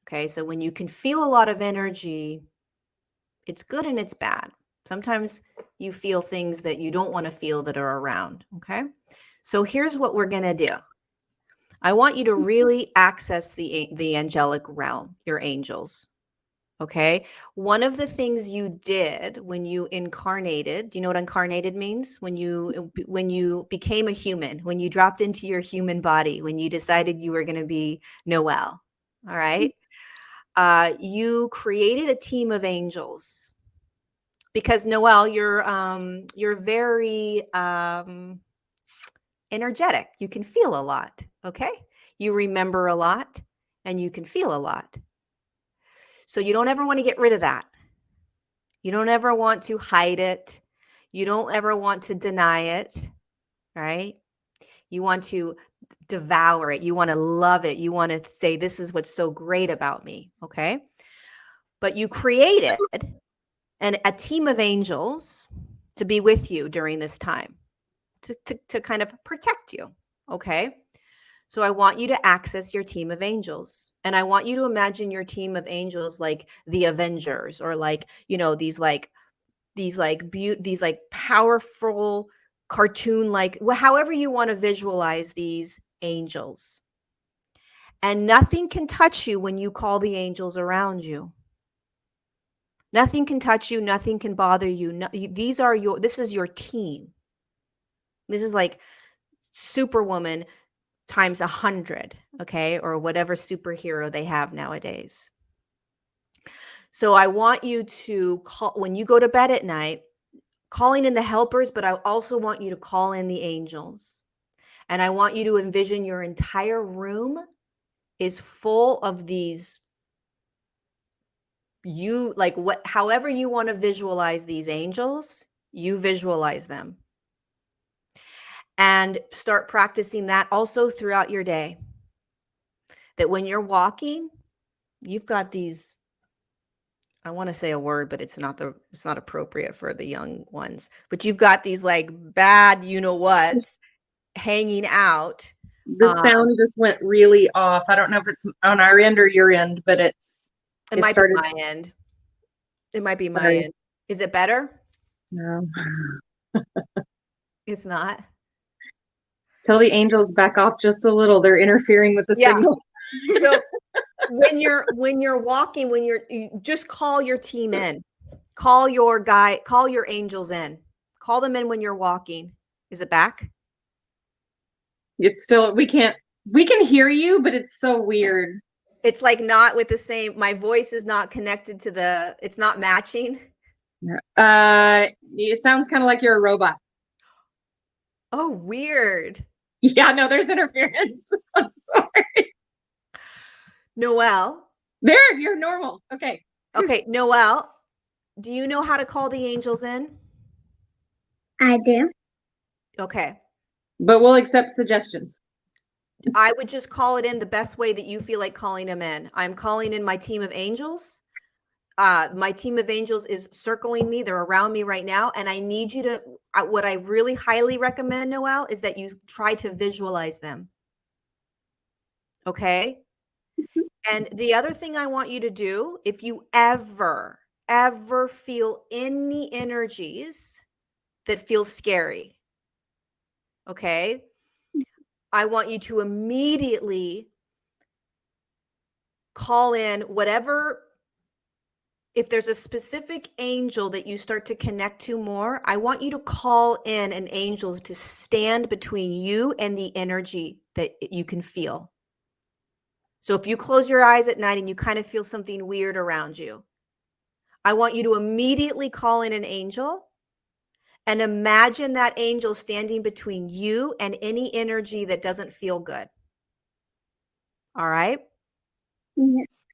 Okay, so when you can feel a lot of energy, it's good and it's bad. Sometimes you feel things that you don't want to feel that are around. Okay, so here's what we're going to do. I want you to really access the angelic realm, your angels. Okay. One of the things you did when you incarnated, do you know what incarnated means? When you became a human, when you dropped into your human body, when you decided you were going to be Noelle. All right. You created a team of angels because Noelle, you're very energetic. You can feel a lot. Okay. You remember a lot and you can feel a lot. So you don't ever want to get rid of that. You don't ever want to hide it. You don't ever want to deny it, right? You want to devour it. You want to love it. You want to say, this is what's so great about me, okay? But you created a team of angels to be with you during this time, to kind of protect you, okay? So I want you to access your team of angels. And I want you to imagine your team of angels like the Avengers, or like, these powerful cartoon, like however you want to visualize these angels. And nothing can touch you when you call the angels around you. Nothing can touch you, nothing can bother you. This is your team. This is like Superwoman times 100, okay, or whatever superhero they have nowadays. So I want you to call, when you go to bed at night, calling in the helpers, but I also want you to call in the angels. And I want you to envision your entire room is full of these, however you want to visualize these angels, you visualize them. And start practicing that also throughout your day. That when you're walking, you've got these, I want to say a word, but it's not appropriate for the young ones. But you've got these like bad, whats hanging out.
The sound just went really off. I don't know if it's on our end or your end, but it
might be my end. It might be my end. Is it better?
No.
It's not.
Tell the angels back off just a little. They're interfering with the signal.
So when you're walking, you just call your team in. Call your angels in. Call them in when you're walking. Is it back?
It's still, we can hear you, but it's so weird.
It's like not with the same, my voice is not connected to it's not matching.
It sounds kind of like you're a robot.
Oh, weird.
Yeah, no, there's interference. I'm sorry.
Noelle.
There, you're normal. Okay.
Okay, Noelle, do you know how to call the angels in?
I do.
Okay.
But we'll accept suggestions.
I would just call it in the best way that you feel like calling them in. I'm calling in my team of angels. My team of angels is circling me. They're around me right now. And I need you to, what I really highly recommend, Noelle, is that you try to visualize them. Okay. And the other thing I want you to do, if you ever feel any energies that feel scary, okay, I want you to immediately call in whatever. If there's a specific angel that you start to connect to more, I want you to call in an angel to stand between you and the energy that you can feel. So if you close your eyes at night and you kind of feel something weird around you, I want you to immediately call in an angel and imagine that angel standing between you and any energy that doesn't feel good. All right?
Yes.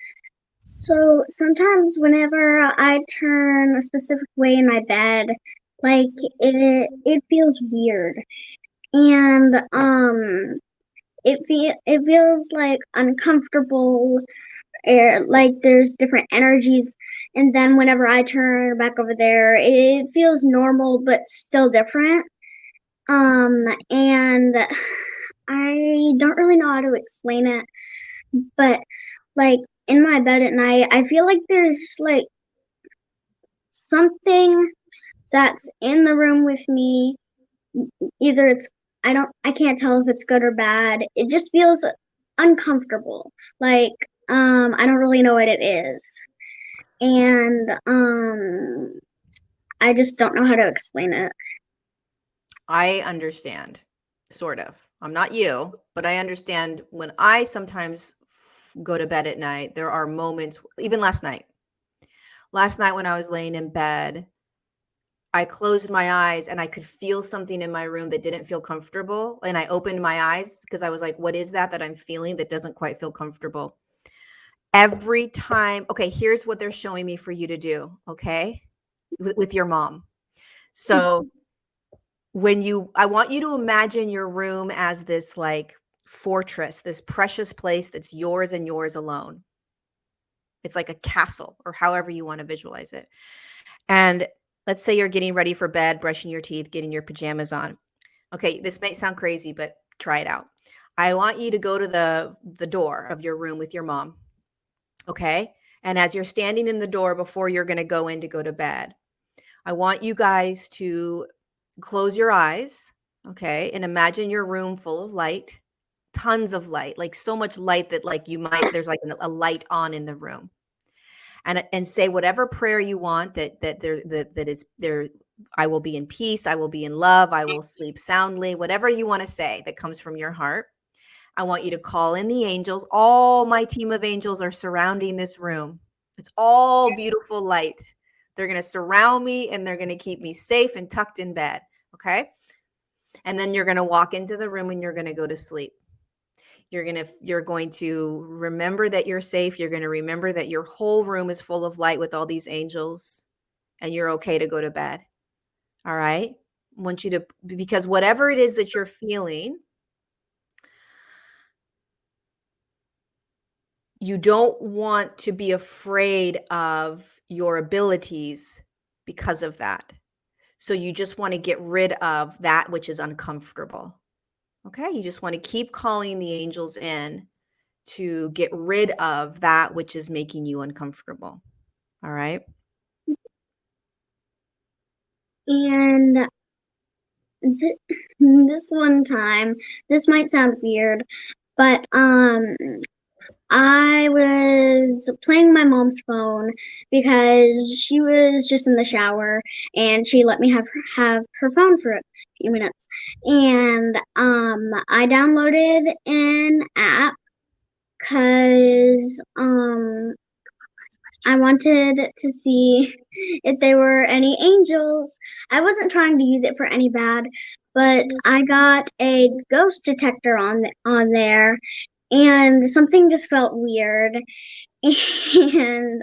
So sometimes whenever I turn a specific way in my bed, like it feels weird. And it feels like uncomfortable, like there's different energies, and then whenever I turn back over there, it feels normal but still different. And I don't really know how to explain it, but like in my bed at night, I feel like there's like something that's in the room with me. Either I can't tell if it's good or bad. It just feels uncomfortable. Like I don't really know what it is. And I just don't know how to explain it.
I understand, sort of. I'm not you, but I understand when I sometimes go to bed at night, there are moments, even last night. Last night when I was laying in bed, I closed my eyes and I could feel something in my room that didn't feel comfortable. And I opened my eyes because I was like, what is that I'm feeling that doesn't quite feel comfortable? Every time, okay, here's what they're showing me for you to do, okay, with your mom. So I want you to imagine your room as this like fortress, this precious place that's yours and yours alone. It's like a castle, or however you want to visualize it. And let's say you're getting ready for bed, brushing your teeth, getting your pajamas on. Okay, this may sound crazy, but try it out. I want you to go to the door of your room with your mom. Okay? And as you're standing in the door before you're going to go in to go to bed, I want you guys to close your eyes, okay? And imagine your room full of light, tons of light, like so much light that like there's like a light on in the room. And say whatever prayer you want that is there. I will be in peace. I will be in love. I will sleep soundly. Whatever you want to say that comes from your heart. I want you to call in the angels. All my team of angels are surrounding this room. It's all beautiful light. They're going to surround me and they're going to keep me safe and tucked in bed. Okay. And then you're going to walk into the room and you're going to go to sleep. You're going to remember that you're safe. You're going to remember that your whole room is full of light with all these angels and you're okay to go to bed. All right. I want you to, because whatever it is that you're feeling, you don't want to be afraid of your abilities because of that. So you just want to get rid of that which is uncomfortable. Okay. You just want to keep calling the angels in to get rid of that which is making you uncomfortable. All right.
And this one time, this might sound weird, but I was playing my mom's phone because she was just in the shower and she let me have her phone for a few minutes. And I downloaded an app because I wanted to see if there were any angels. I wasn't trying to use it for any bad, but I got a ghost detector on there, and something just felt weird. And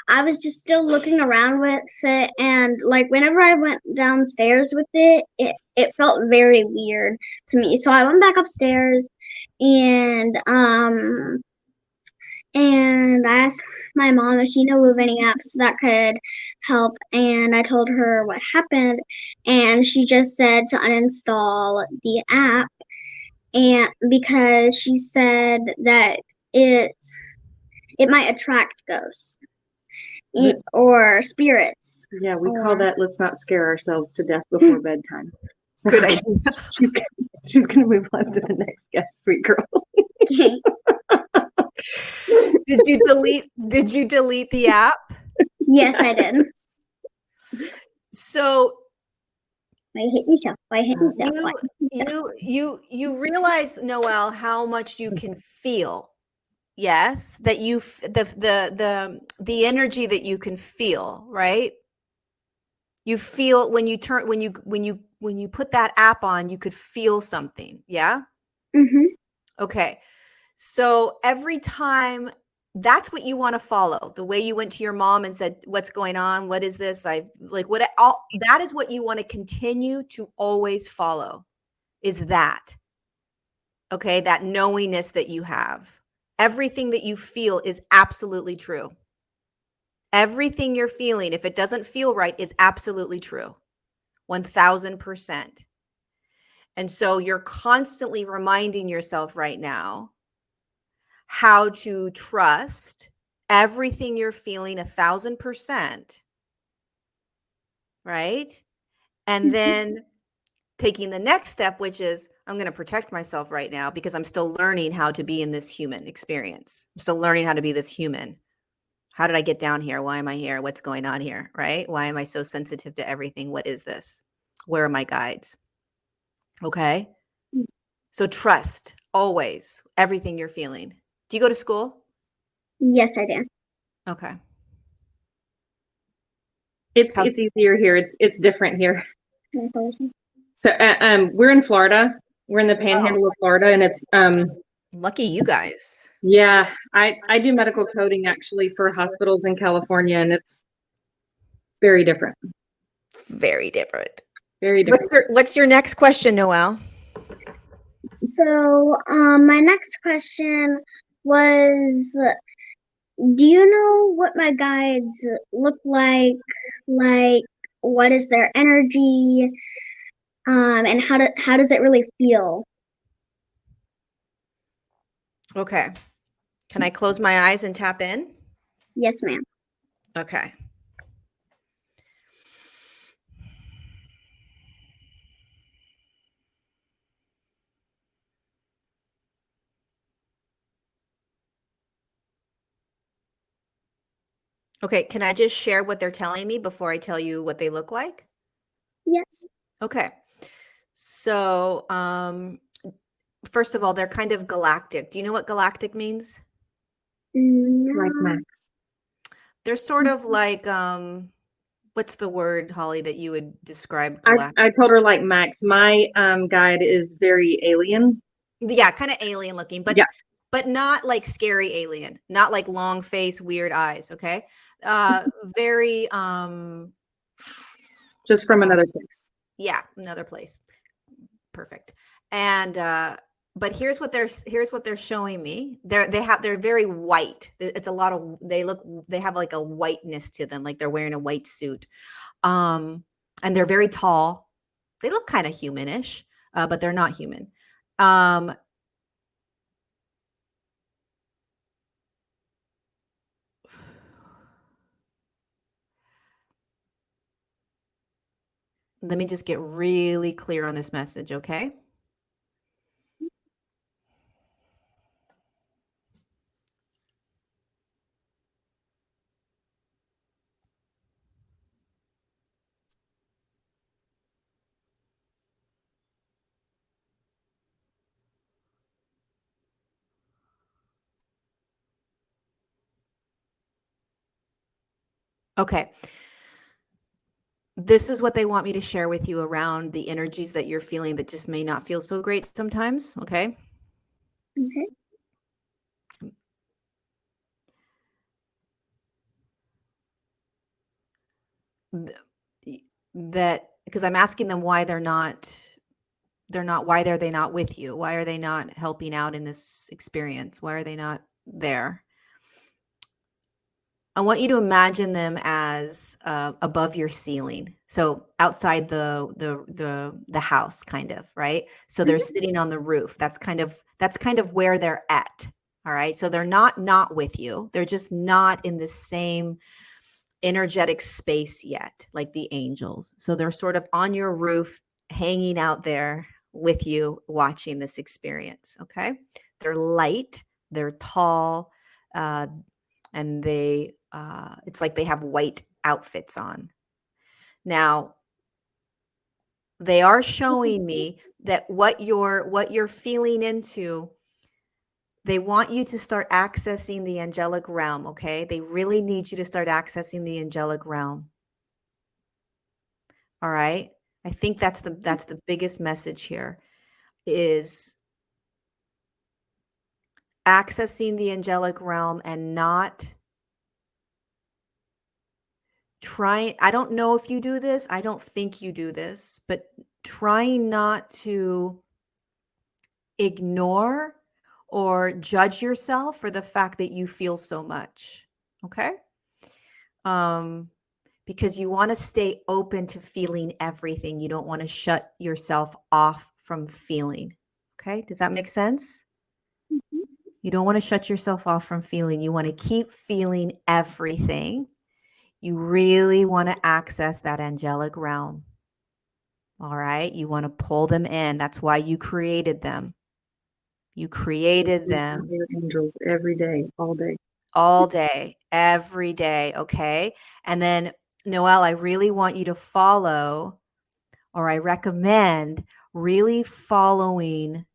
I was just still looking around with it, and like whenever I went downstairs with it, it felt very weird to me. So I went back upstairs, and I asked my mom if she knew of any apps that could help, and I told her what happened, and she just said to uninstall the app, and because she said that it might attract ghosts or spirits.
Yeah, we call that let's not scare ourselves to death before bedtime. So
Good idea.
She's gonna move on to the next guest, sweet girl.
Okay.
Did you delete the app?
Yes, I did.
So
Why hit yourself? Why hit yourself?
you realize, Noelle, how much you can feel. Yes, that the energy that you can feel, right? You feel when you put that app on, you could feel something. Yeah.
Mhm.
Okay. So every time, that's what you want to follow. The way you went to your mom and said, "What's going on? What is this?" That is what you want to continue to always follow, is that, okay, that knowingness that you have. Everything that you feel is absolutely true. Everything you're feeling, if it doesn't feel right, is absolutely true. 1000%. And so you're constantly reminding yourself right now how to trust everything you're feeling 1000%, right? And then taking the next step, which is I'm going to protect myself right now because I'm still learning how to be in this human experience. I'm still learning how to be this human. How did I get down here? Why am I here? What's going on here? Right? Why am I so sensitive to everything? What is this? Where are my guides? Okay. So trust always everything you're feeling. Do you go to school?
Yes, I do.
Okay.
It's easier here. It's different here. So we're in Florida. We're in the panhandle of Florida, and it's
Lucky you guys.
yeah, I do medical coding actually for hospitals in California, and it's very different.
Very different.
Very different.
What's your next question, Noelle?
So, my next question was, do you know what my guides look like? Like, what is their energy? And how does it really feel?
Okay. Can I close my eyes and tap in?
Yes, ma'am.
Okay. Okay, can I just share what they're telling me before I tell you what they look like?
Yes.
Okay. So, first of all, they're kind of galactic. Do you know what galactic means?
Like Max.
They're sort of like, what's the word, Holly, that you would describe galactic?
I told her like Max. My guide is very alien.
Yeah, kind of alien looking, but
Yeah.
but not like scary alien, not like long face, weird eyes, okay? Very
Just from another place.
yeah, another place. Perfect. And but here's what they're showing me. They're very white. It's a lot of they have like a whiteness to them, like they're wearing a white suit. And they're very tall. They look kind of humanish, but they're not human. Let me just get really clear on this message, okay? Okay. This is what they want me to share with you around the energies that you're feeling that just may not feel so great sometimes, okay?
Okay.
That because I'm asking them why they're not why are they not with you? Why are they not helping out in this experience? Why are they not there? I want you to imagine them as above your ceiling, so outside the house, kind of, right? So they're sitting on the roof. That's kind of where they're at. All right. So they're not with you. They're just not in the same energetic space yet, like the angels. So they're sort of on your roof, hanging out there with you, watching this experience. Okay. They're light. They're tall. And it's like they have white outfits on. Now, they are showing me that what you're feeling into, they want you to start accessing the angelic realm, okay? They really need you to start accessing the angelic realm. All right? I think that's the biggest message here is accessing the angelic realm and not trying. I don't know if you do this. I don't think you do this, but trying not to ignore or judge yourself for the fact that you feel so much. Okay. Because you want to stay open to feeling everything. You don't want to shut yourself off from feeling. Okay. Does that make sense?
Mhm.
You don't want to shut yourself off from feeling. You want to keep feeling everything. You really want to access that angelic realm. All right. You want to pull them in. That's why you created them. You created them
Your angels every day, all day.
all day, every day. Okay. And then, Noelle, I really want you to follow, or I recommend really following.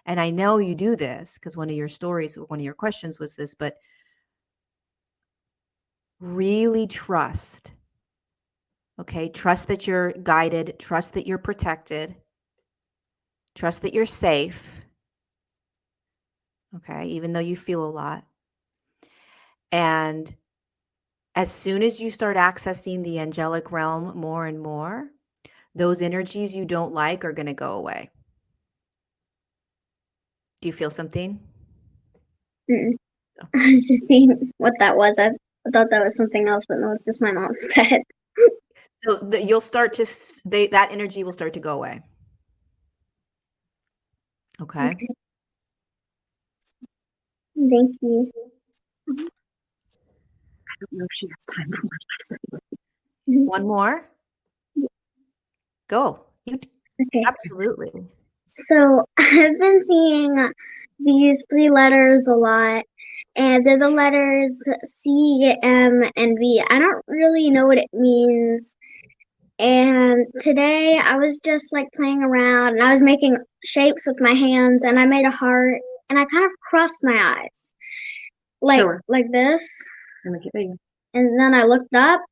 And I know you do this because one of your stories, one of your questions was this, but really trust. Okay. Trust that you're guided, trust that you're protected, trust that you're safe. Okay. Even though you feel a lot. And as soon as you start accessing the angelic realm more and more, those energies you don't like are going to go away. Do you feel something?
Mm-mm. I was just seeing what that was. I thought that was something else, but no, it's just my mom's pet.
So you'll start to, that energy will start to go away. Okay.
Okay. Thank you.
I don't know if she has time for more.
One more? Go.
Okay.
Absolutely.
So I've been seeing these 3 letters a lot, and they're the letters C, M, and V. I don't really know what it means. And today I was just like playing around, and I was making shapes with my hands, and I made a heart, and I kind of crossed my eyes, like
Sure.
like this.
Let me get bigger.
And then I looked up,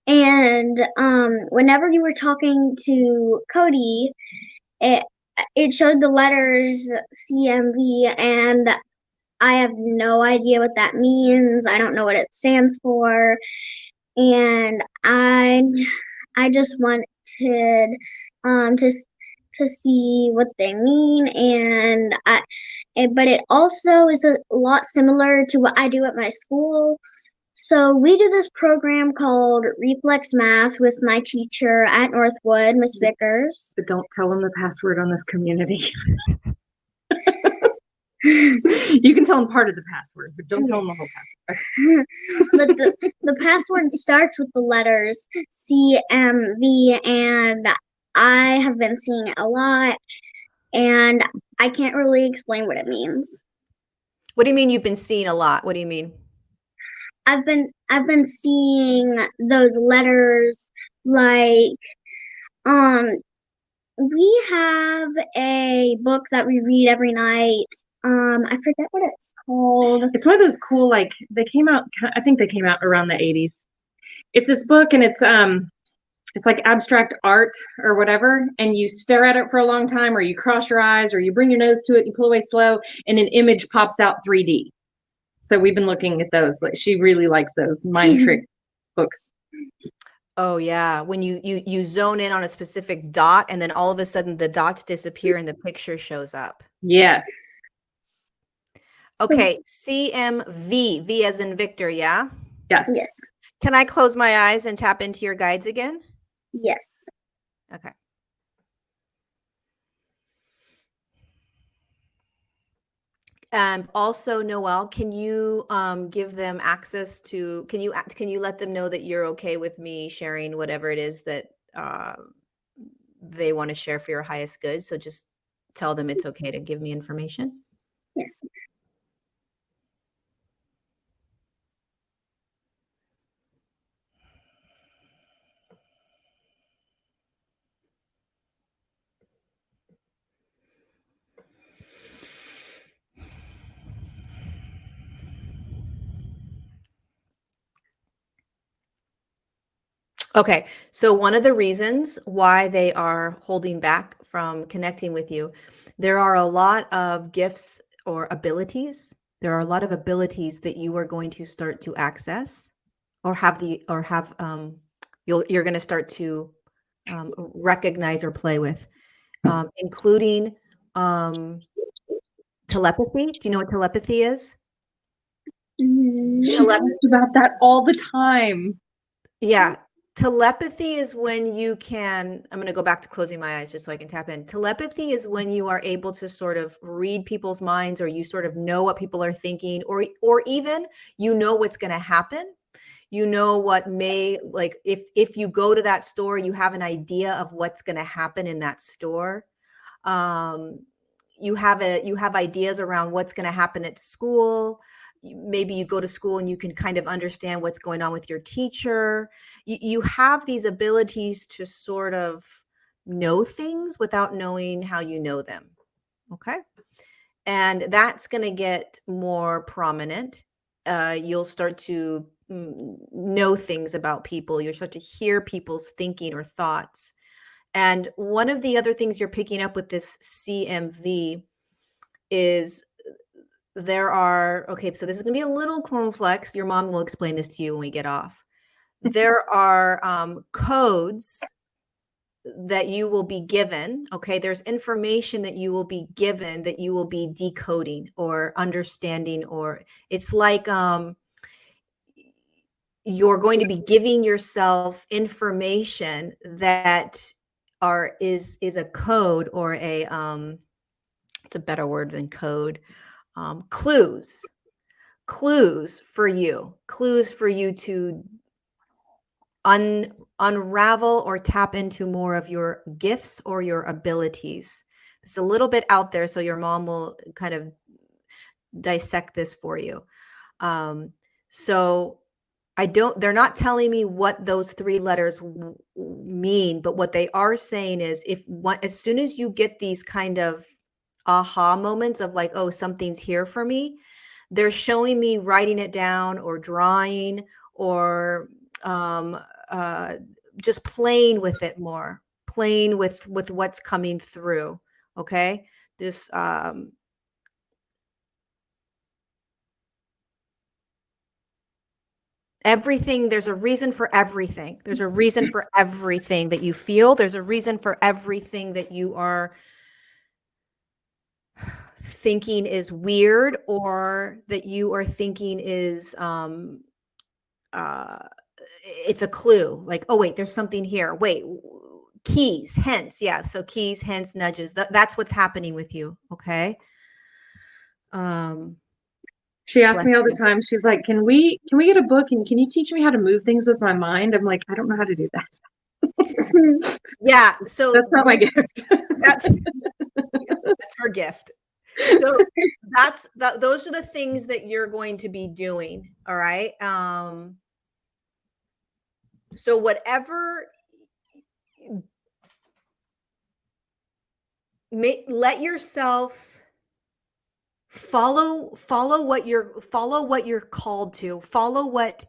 and whenever you were talking to Cody, it showed the letters CMV, and I have no idea what that means. I don't know what it stands for, and I just wanted to see what they mean, but it also is a lot similar to what I do at my school. So we do this program called Reflex Math with my teacher at Northwood, Miss Vickers.
But don't tell them the password on this community. You can tell them part of the password, but don't tell them the whole password.
But the password starts with the letters CMV, and I have been seeing it a lot, and I can't really explain what it means.
What do you mean you've been seeing a lot? What do you mean?
I've been seeing those letters, like we have a book that we read every night. I forget what it's called.
It's one of those cool, like, they came out, I think they came out around the 80s. It's this book, and it's like abstract art or whatever, and you stare at it for a long time, or you cross your eyes, or you bring your nose to it, you pull away slow, and an image pops out 3D. So we've been looking at those. Like, she really likes those mind trick books.
Oh yeah, when you zone in on a specific dot, and then all of a sudden the dots disappear and the picture shows up.
Yes.
Okay, CMV, V as in Victor, yeah?
Yes.
Yes.
Can I close my eyes and tap into your guides again?
Yes.
Okay. Also, Noelle, can you give them access to, can you let them know that you're okay with me sharing whatever it is that they want to share for your highest good? So just tell them it's okay to give me information.
Yes.
Okay, so one of the reasons why they are holding back from connecting with you, there are a lot of gifts or abilities. There are a lot of abilities that you are going to start to access, or you're going to start to recognize or play with, including Telepathy. Do you know what telepathy is?
She talked about that all the time.
Yeah. Telepathy is when you can, I'm going to go back to closing my eyes just so I can tap in. Telepathy is when you are able to sort of read people's minds, or you sort of know what people are thinking, or even you know what's going to happen. You know what may, like, if you go to that store, you have an idea of what's going to happen in that store. You have ideas around what's going to happen at school. Maybe you go to school and you can kind of understand what's going on with your teacher. You have these abilities to sort of know things without knowing how you know them. Okay. And that's going to get more prominent. You'll start to know things about people. You'll start to hear people's thinking or thoughts. And one of the other things you're picking up with this CMV is there are, okay, so this is going to be a little complex. Your mom will explain this to you when we get off. There are codes that you will be given. Okay, there's information that you will be given that you will be decoding or understanding, or it's like you're going to be giving yourself information that is a code, or a it's a better word than code. Clues for you to unravel or tap into more of your gifts or your abilities. It's a little bit out there, so your mom will kind of dissect this for you. So they're not telling me what those 3 letters mean, but what they are saying is as soon as you get these kind of aha moments of like, oh, something's here for me, they're showing me writing it down or drawing, or just playing with it more, playing with what's coming through. Okay. This, everything, there's a reason for everything. There's a reason for everything that you feel. There's a reason for everything that you are thinking is weird, or that you are thinking is it's a clue. Like, oh wait, there's something here. Wait, keys, hints. Yeah, so keys, hints, nudges. That's what's happening with you. Okay.
She asks me all the time, she's like, can we get a book, and can you teach me how to move things with my mind? I'm like, I don't know how to do that.
Yeah, so
that's not my gift.
That's her gift. So those are the things that you're going to be doing. All right. So whatever, let yourself follow what you're called to, follow what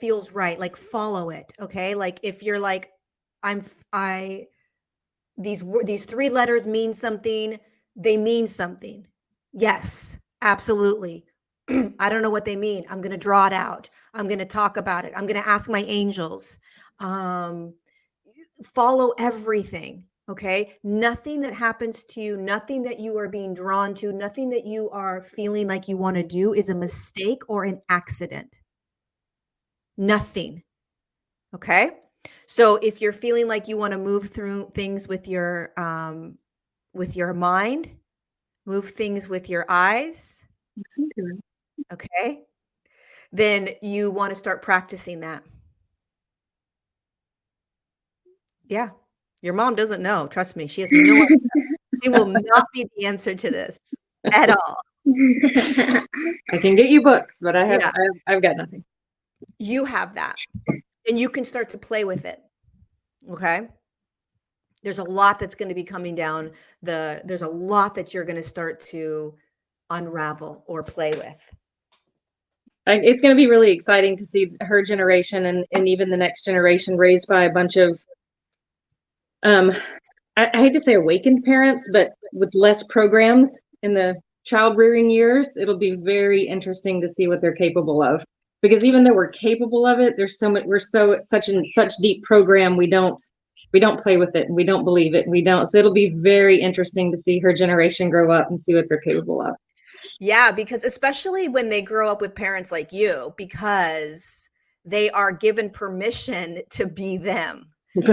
feels right. Like, follow it. Okay. Like, if you're like, these 3 letters mean something, they mean something. Yes, absolutely. I don't know what they mean. I'm going to draw it out. I'm going to talk about it. I'm going to ask my angels. Follow everything. Okay. Nothing that happens to you, nothing that you are being drawn to, nothing that you are feeling like you want to do is a mistake or an accident. Nothing. Okay. So if you're feeling like you want to move through things with your mind, move things with your eyes. Okay. Then you want to start practicing that. Yeah. Your mom doesn't know. Trust me. She has no idea. She will not be the answer to this at all.
I can get you books, but I've got nothing.
You have that, and you can start to play with it. Okay. There's a lot that's going to be coming down. There's a lot that you're going to start to unravel or play with.
It's going to be really exciting to see her generation and even the next generation raised by a bunch of, I hate to say awakened parents, but with less programs in the child rearing years. It'll be very interesting to see what they're capable of, because even though we're capable of it, there's so much, we're such deep program, we don't we don't play with it. We don't believe it. We don't. So it'll be very interesting to see her generation grow up and see what they're capable of.
Yeah, because especially when they grow up with parents like you, because they are given permission to be them,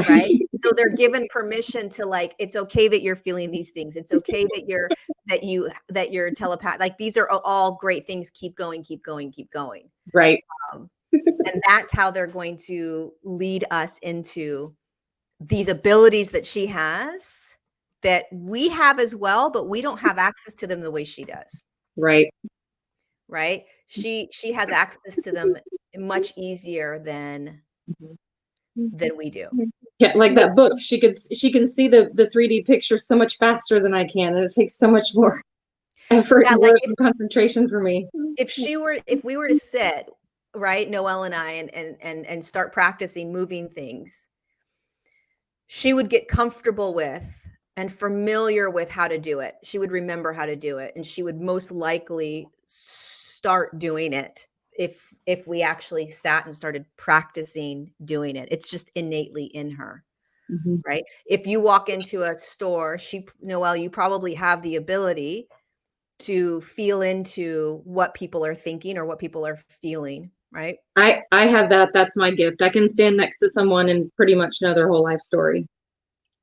right? So they're given permission to, like, it's okay that you're feeling these things. It's okay that you're telepath. Like, these are all great things. Keep going, keep going, keep going.
Right.
And that's how they're going to lead us into these abilities that she has that we have as well, but we don't have access to them the way she does.
Right.
Right. She has access to them much easier than we do.
Yeah, like that book. She can see the 3D picture so much faster than I can, and it takes so much more effort and work and concentration for me.
If we were to sit, right, Noelle and I, and start practicing moving things, she would get comfortable with and familiar with how to do it. She would remember how to do it, and she would most likely start doing it if we actually sat and started practicing doing it. It's just innately in her. Mm-hmm. Right? If you walk into a store, Noelle, you probably have the ability to feel into what people are thinking or what people are feeling, right?
I have that. That's my gift. I can stand next to someone and pretty much know their whole life story.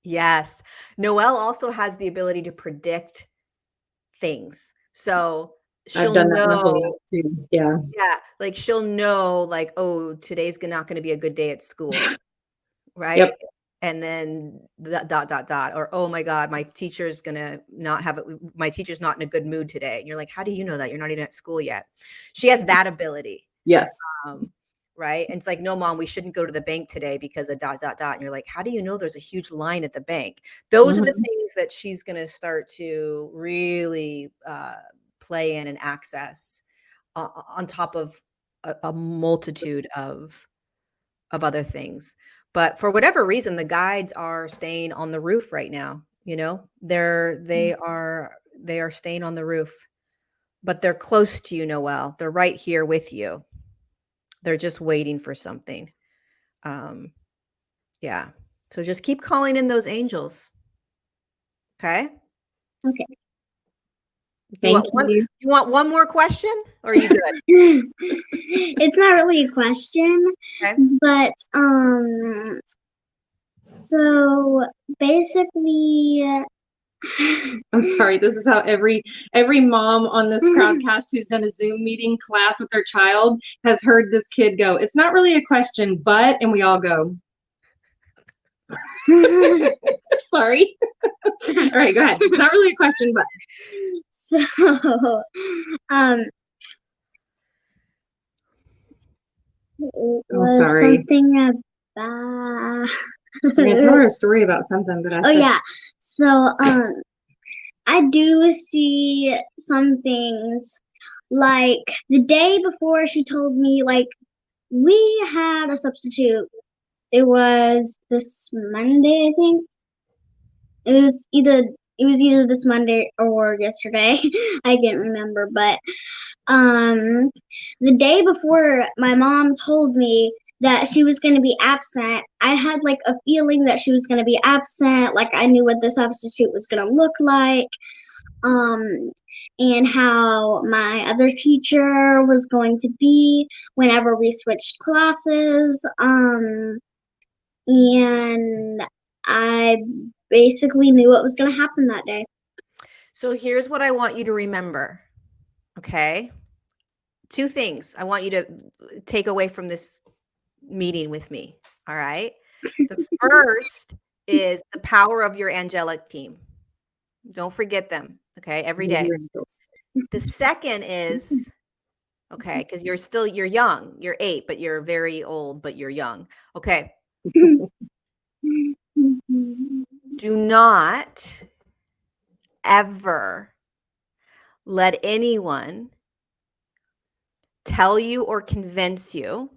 Yes. Noelle also has the ability to predict things. So she'll know.
Too. Yeah.
Yeah. Like, she'll know, like, oh, today's not going to be a good day at school. Right. Yep. And then or, oh my God, my teacher's not in a good mood today. And you're like, how do you know that? You're not even at school yet. She has that ability.
Yes.
Right. And it's like, no, Mom, we shouldn't go to the bank today because of ... And you're like, how do you know there's a huge line at the bank? Those are the things that she's going to start to really play in and access on top of a multitude of other things. But for whatever reason, the guides are staying on the roof right now. You know, they are staying on the roof, but they're close to you, Noelle. They're right here with you. They're just waiting for something. Yeah. So just keep calling in those angels. Okay.
Okay.
You want one more question, or are you good?
It's not really a question, okay. But so basically,
I'm sorry. This is how every mom on this crowdcast who's done a Zoom meeting class with their child has heard this kid go, it's not really a question, but, and we all go. Sorry. All right, go ahead. It's not really a question, but.
So, it was something about.
I'm gonna tell her a story about something, but
yeah. So, I do see some things, like the day before she told me, like, we had a substitute. It was this Monday, I think. It was either this Monday or yesterday. I can't remember, but the day before my mom told me that she was going to be absent, I had like a feeling that she was going to be absent. Like, I knew what the substitute was going to look like, and how my other teacher was going to be whenever we switched classes. And I basically knew what was going to happen that day.
So here's what I want you to remember. Okay. 2 things I want you to take away from this meeting with me. All right. The first is the power of your angelic team. Don't forget them. Okay. Every day. The second is, okay, because you're young. You're 8, but you're very old, but you're young. Okay. Do not ever let anyone tell you or convince you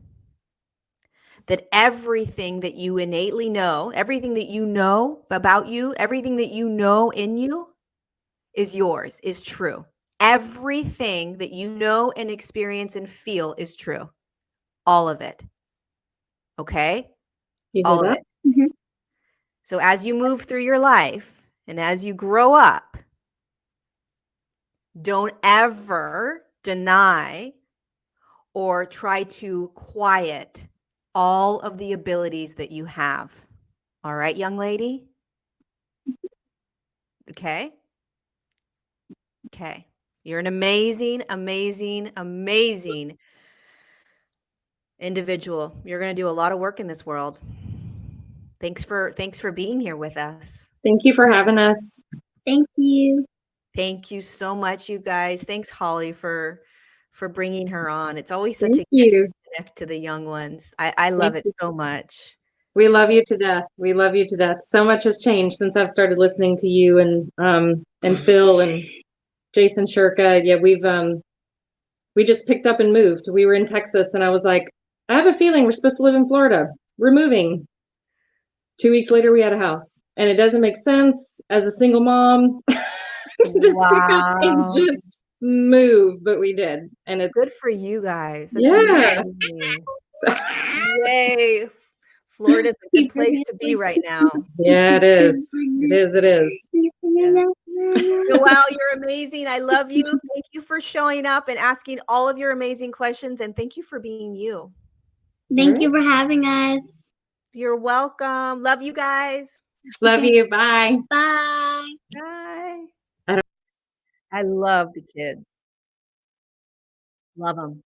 that everything that you innately know, everything that you know about you, everything that you know in you is yours, is true. Everything that you know and experience and feel is true. All of it. Okay? All of it.
Mm-hmm.
So as you move through your life and as you grow up, don't ever deny or try to quiet all of the abilities that you have. All right, young lady? Okay? Okay. You're an amazing, amazing, amazing individual. You're going to do a lot of work in this world. Thanks for being here with us.
Thank you for having us.
Thank you.
Thank you so much, you guys. Thanks, Holly, for bringing her on. It's always such
Thank
a gift
you.
to connect to the young ones. I love
Thank
it
you.
so much.
We love you to death. We love you to death. So much has changed since I've started listening to you and Phil and Jason Shirka. Yeah, we just picked up and moved. We were in Texas and I was like, I have a feeling we're supposed to live in Florida. We're moving. 2 weeks later, we had a house. And it doesn't make sense as a single mom to just pick up and
Wow.
just move, but we did. And it's
Good for you guys. That's
yeah.
amazing. Yay. Florida's a good place to be right now.
Yeah, it is. It is. It is.
Yeah. Noelle, you're amazing. I love you. Thank you for showing up and asking all of your amazing questions. And thank you for being you.
Thank you for having us.
You're welcome. Love you guys.
Love you. Bye.
Bye.
Bye. I love the kids. Love them.